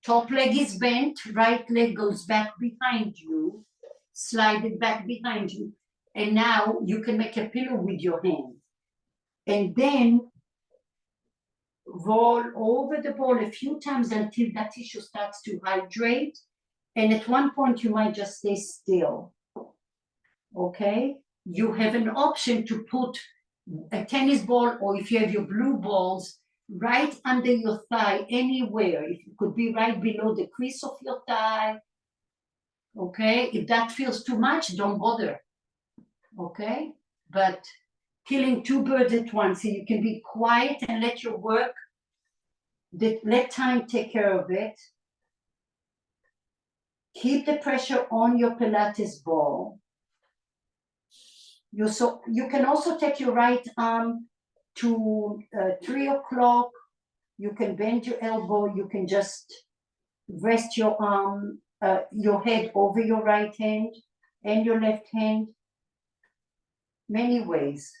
Top leg is bent, right leg goes back behind you, slide it back behind you, and now you can make a pillow with your hand. And then roll over the ball a few times until that tissue starts to hydrate. And at one point, you might just stay still. Okay? You have an option to put a tennis ball, or if you have your blue balls, right under your thigh, anywhere. It could be right below the crease of your thigh. Okay? If that feels too much, don't bother. Okay? But killing two birds at once, so you can be quiet and let your work, let time take care of it. Keep the pressure on your Pilates ball. You can also take your right arm to 3 o'clock. You can bend your elbow. You can just rest your arm, your head over your right hand and your left hand. Many ways.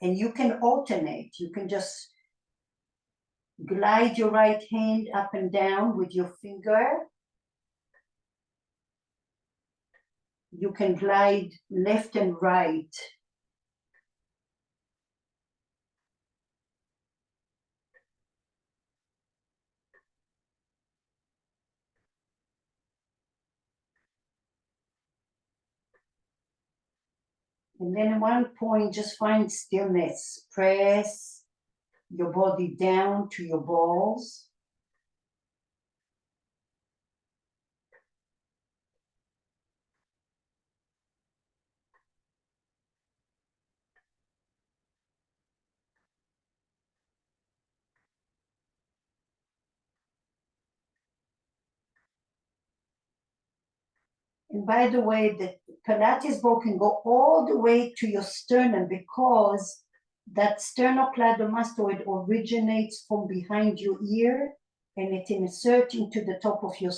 And you can alternate. You can just glide your right hand up and down with your finger. You can glide left and right. And then at one point, just find stillness. Press your body down to your balls. And by the way, the Pilates ball can go all the way to your sternum because that sternocleidomastoid originates from behind your ear and it inserts into the top of your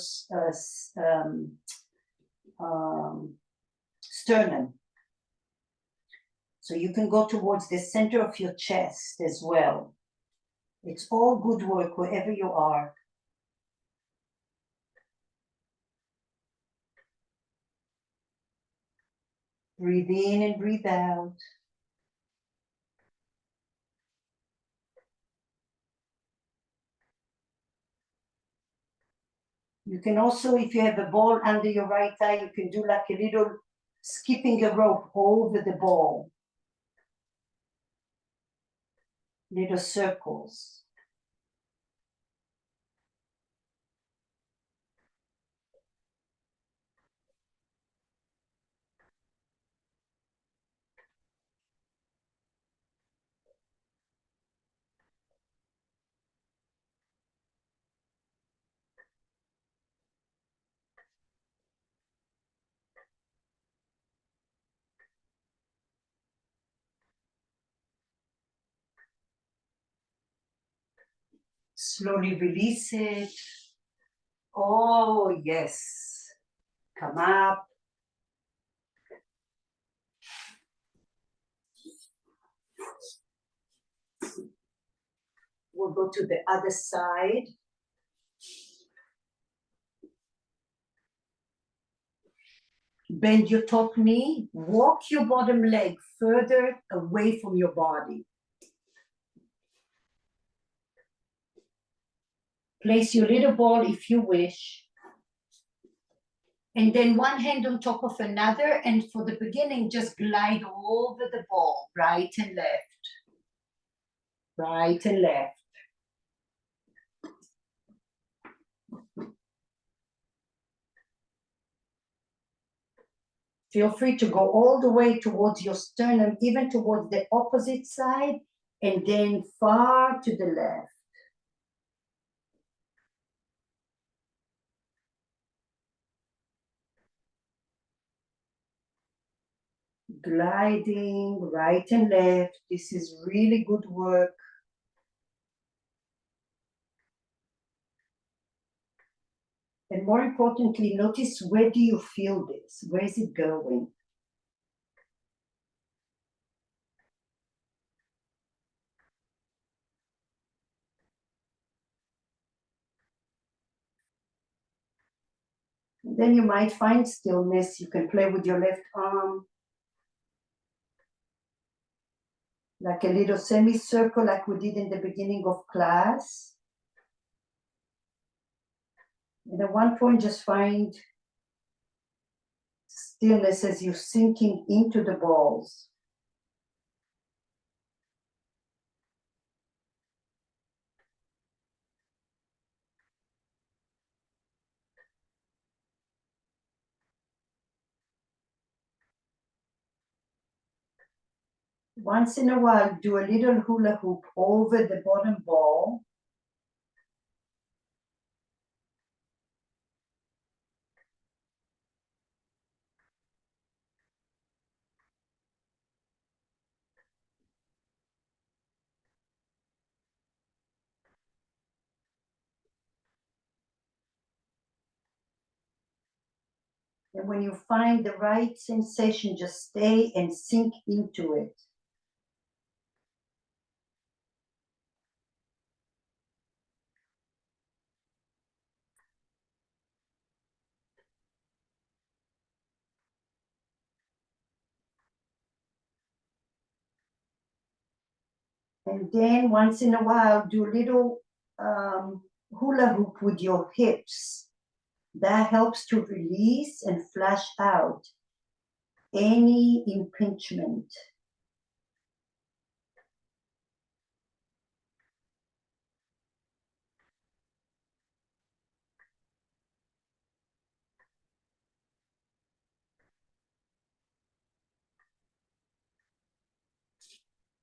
sternum. So you can go towards the center of your chest as well. It's all good work wherever you are. Breathe in and breathe out. You can also, if you have a ball under your right eye, you can do like a little skipping a rope over the ball. Little circles. Slowly release it. Oh, yes. Come up. We'll go to the other side. Bend your top knee. Walk your bottom leg further away from your body. Place your little ball if you wish. And then one hand on top of another. And for the beginning, just glide over the ball, right and left. Right and left. Feel free to go all the way towards your sternum, even towards the opposite side, and then far to the left. Gliding right and left. This is really good work. And more importantly, notice, where do you feel this? Where is it going? And then you might find stillness. You can play with your left arm. Like a little semicircle like we did in the beginning of class. And at one point, just find stillness as you're sinking into the balls. Once in a while, do a little hula hoop over the bottom ball. And when you find the right sensation, just stay and sink into it. And then once in a while, do a little hula hoop with your hips. That helps to release and flush out any impingement.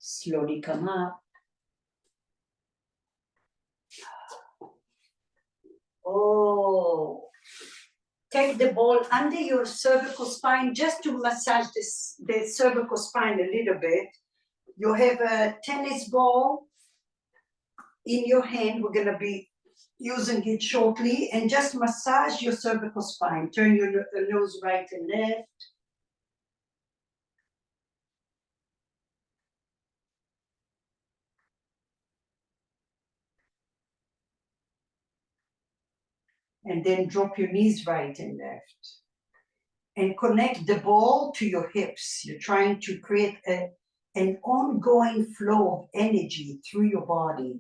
Slowly come up. Oh, take the ball under your cervical spine just to massage the cervical spine a little bit. You have a tennis ball in your hand. We're going to be using it shortly, and just massage your cervical spine. Turn your nose right and left. And then drop your knees right and left. And connect the ball to your hips. You're trying to create an ongoing flow of energy through your body.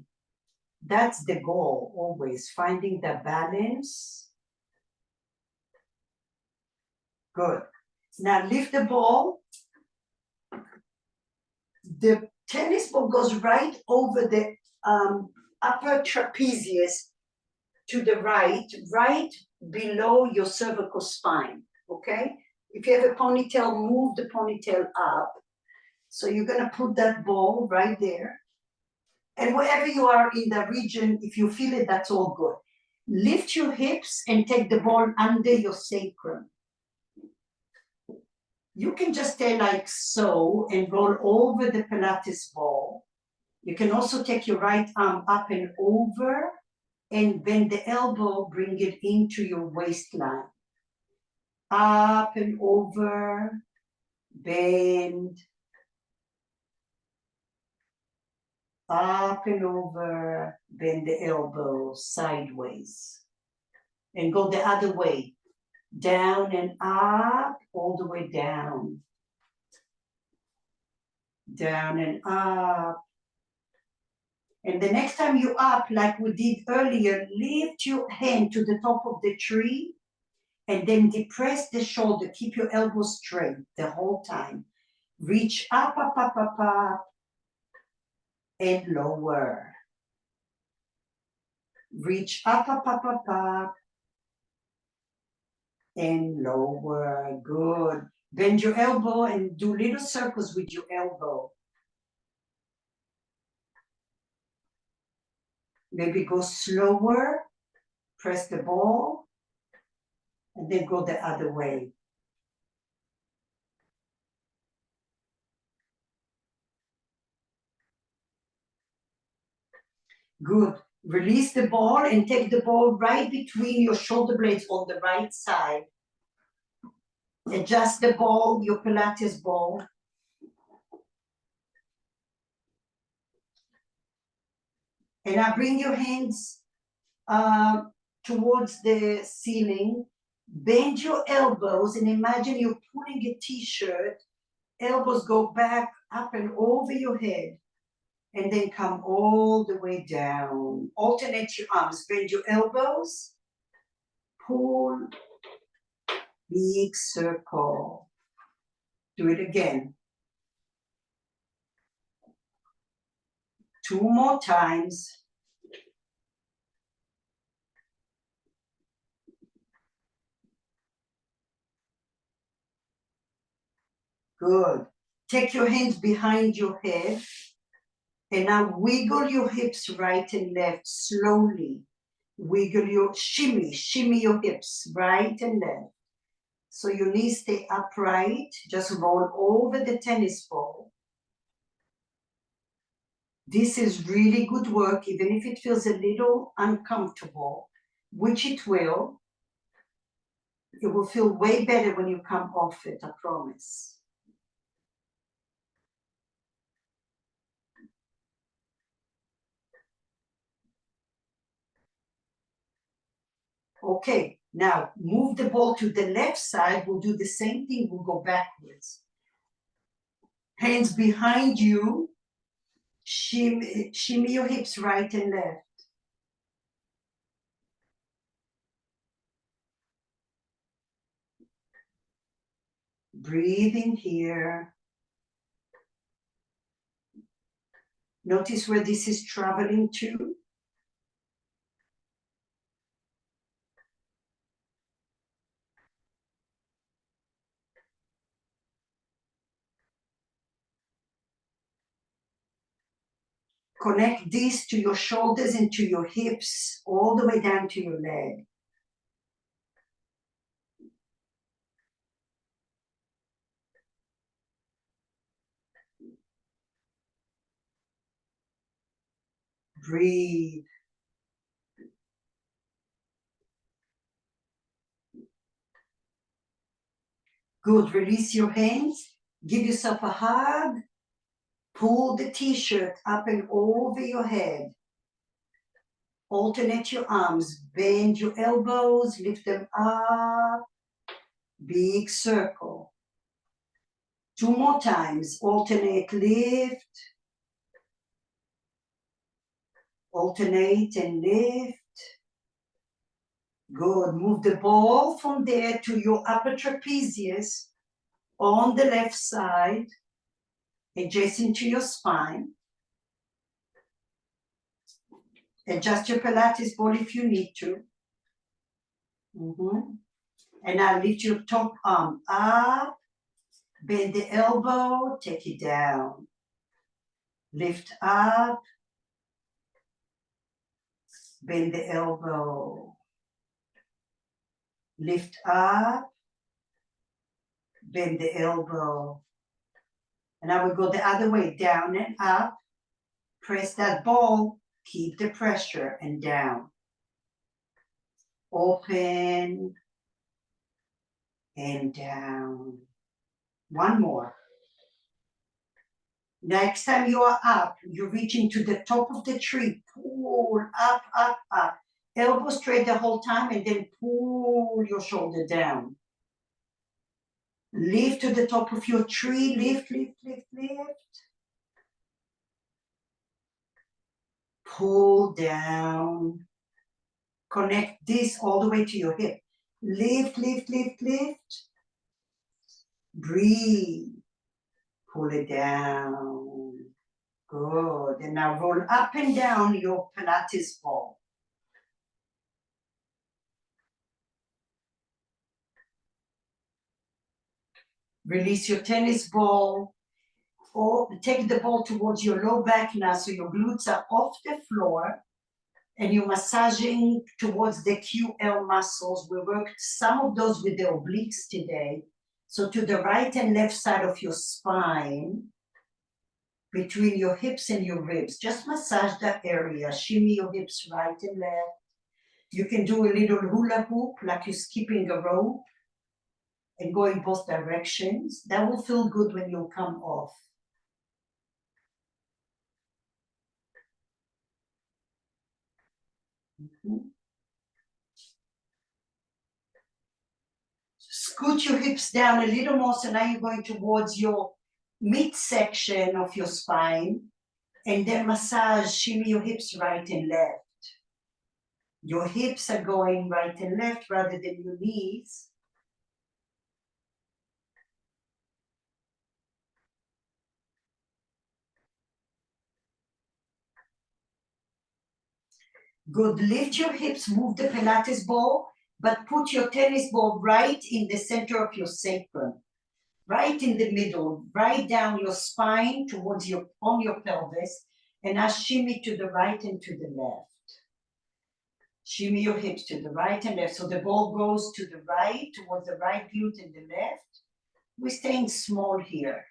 That's the goal, always, finding the balance. Good. Now lift the ball. The tennis ball goes right over the upper trapezius to the right below your cervical spine, okay? If you have a ponytail, move the ponytail up. So you're gonna put that ball right there. And wherever you are in the region, if you feel it, that's all good. Lift your hips and take the ball under your sacrum. You can just stay like so and roll over the Pilates ball. You can also take your right arm up and over and bend the elbow, bring it into your waistline. Up and over, bend. Up and over, bend the elbow sideways. And go the other way. Down and up, all the way down. Down and up. And the next time you up, like we did earlier, lift your hand to the top of the tree and then depress the shoulder. Keep your elbows straight the whole time. Reach up, up, up, up, up, and lower. Reach up, up, up, up, up, and lower. Good. Bend your elbow and do little circles with your elbow. Maybe go slower, press the ball, and then go the other way. Good. Release the ball and take the ball right between your shoulder blades on the right side. Adjust the ball, your Pilates ball. And now bring your hands towards the ceiling. Bend your elbows and imagine you're pulling a t-shirt. Elbows go back, up and over your head. And then come all the way down. Alternate your arms. Bend your elbows. Pull. Big circle. Do it again. 2 more times. Good. Take your hands behind your head. And now wiggle your hips right and left slowly. Wiggle your, shimmy your hips right and left. So your knees stay upright. Just roll over the tennis ball. This is really good work, even if it feels a little uncomfortable, which it will. It will feel way better when you come off it, I promise. Okay, now move the ball to the left side. We'll do the same thing. We'll go backwards. Hands behind you. Shimmy your hips right and left. Breathe in here. Notice where this is traveling to. Connect this to your shoulders and to your hips, all the way down to your leg. Breathe. Good. Release your hands. Give yourself a hug. Pull the t-shirt up and over your head. Alternate your arms. Bend your elbows. Lift them up. Big circle. 2 more times. Alternate lift. Alternate and lift. Good. Move the ball from there to your upper trapezius on the left side, adjacent to your spine. Adjust your Pilates ball if you need to. And now lift your top arm up, bend the elbow, take it down. Lift up, bend the elbow. Lift up, bend the elbow. And I will go the other way, down and up. Press that ball, keep the pressure, and down. Open and down. One more. Next time you are up, you're reaching to the top of the tree. Pull up, up, up. Elbow straight the whole time, and then pull your shoulder down. Lift to the top of your tree. Lift, lift, lift, lift. Pull down. Connect this all the way to your hip. Lift, lift, lift, lift. Breathe. Pull it down. Good. And now roll up and down your Pilates ball. Release your tennis ball. Or take the ball towards your low back now, so your glutes are off the floor. And you're massaging towards the QL muscles. We worked some of those with the obliques today. So to the right and left side of your spine, between your hips and your ribs, just massage that area. Shimmy your hips right and left. You can do a little hula hoop, like you're skipping a rope, and go in both directions. That will feel good when you come off. Scoot your hips down a little more, so now you're going towards your midsection of your spine, and then massage, shimmy your hips right and left. Your hips are going right and left rather than your knees. Good. Lift your hips, move the Pilates ball, but put your tennis ball right in the center of your sacrum, right in the middle, right down your spine towards your pelvis, and now shimmy to the right and to the left. Shimmy your hips to the right and left. So the ball goes to the right, towards the right glute and the left. We're staying small here.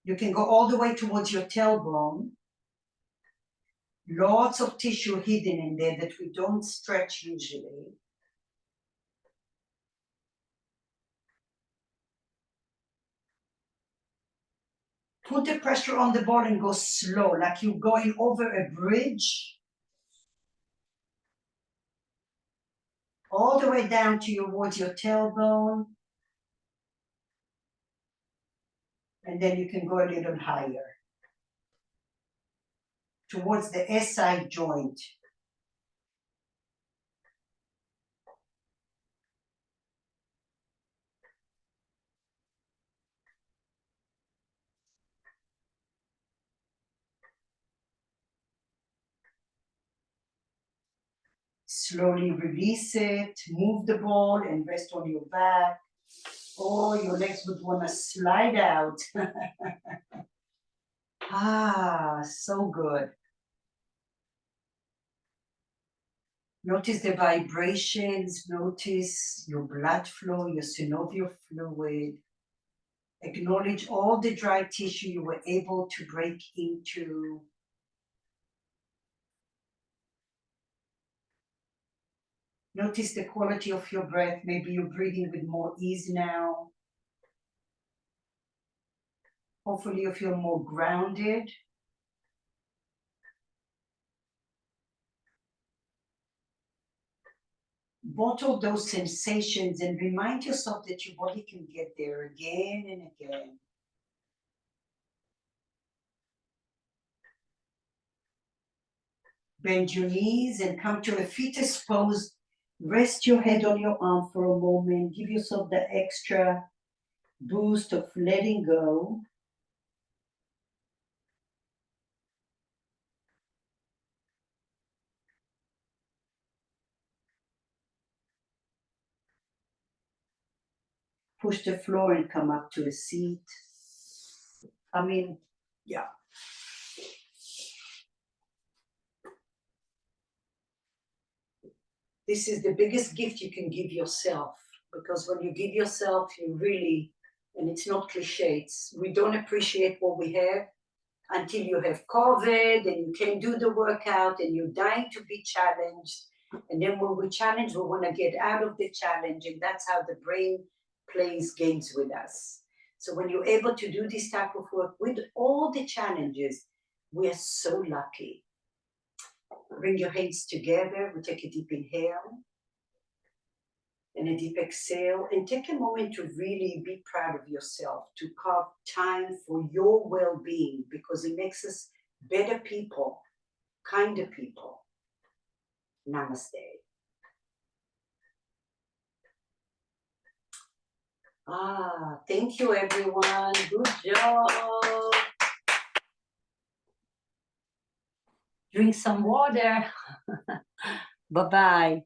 You can go all the way towards your tailbone. Lots of tissue hidden in there that we don't stretch usually. Put the pressure on the ball and go slow, like you're going over a bridge. All the way down towards your tailbone. And then you can go a little higher. Towards the SI joint. Slowly release it, move the ball and rest on your back. Or your legs would want to slide out. So good. Notice the vibrations, notice your blood flow, your synovial fluid. Acknowledge all the dry tissue you were able to break into. Notice the quality of your breath. Maybe you're breathing with more ease now. Hopefully you feel more grounded. Bottle those sensations and remind yourself that your body can get there again and again. Bend your knees and come to a fetus pose. Rest your head on your arm for a moment. Give yourself the extra boost of letting go. Push the floor and come up to a seat. Yeah. This is the biggest gift you can give yourself, because when you give yourself, you really, and it's not cliche, we don't appreciate what we have until you have COVID and you can't do the workout and you're dying to be challenged. And then when we challenge, we want to get out of the challenge, and that's how the brain plays games with us. So when you're able to do this type of work with all the challenges, we are so lucky. Bring your hands together. We take a deep inhale and a deep exhale, and take a moment to really be proud of yourself, to carve time for your well-being, because it makes us better people, kinder people. Namaste. Thank you, everyone. Good job. Drink some water. Bye-bye.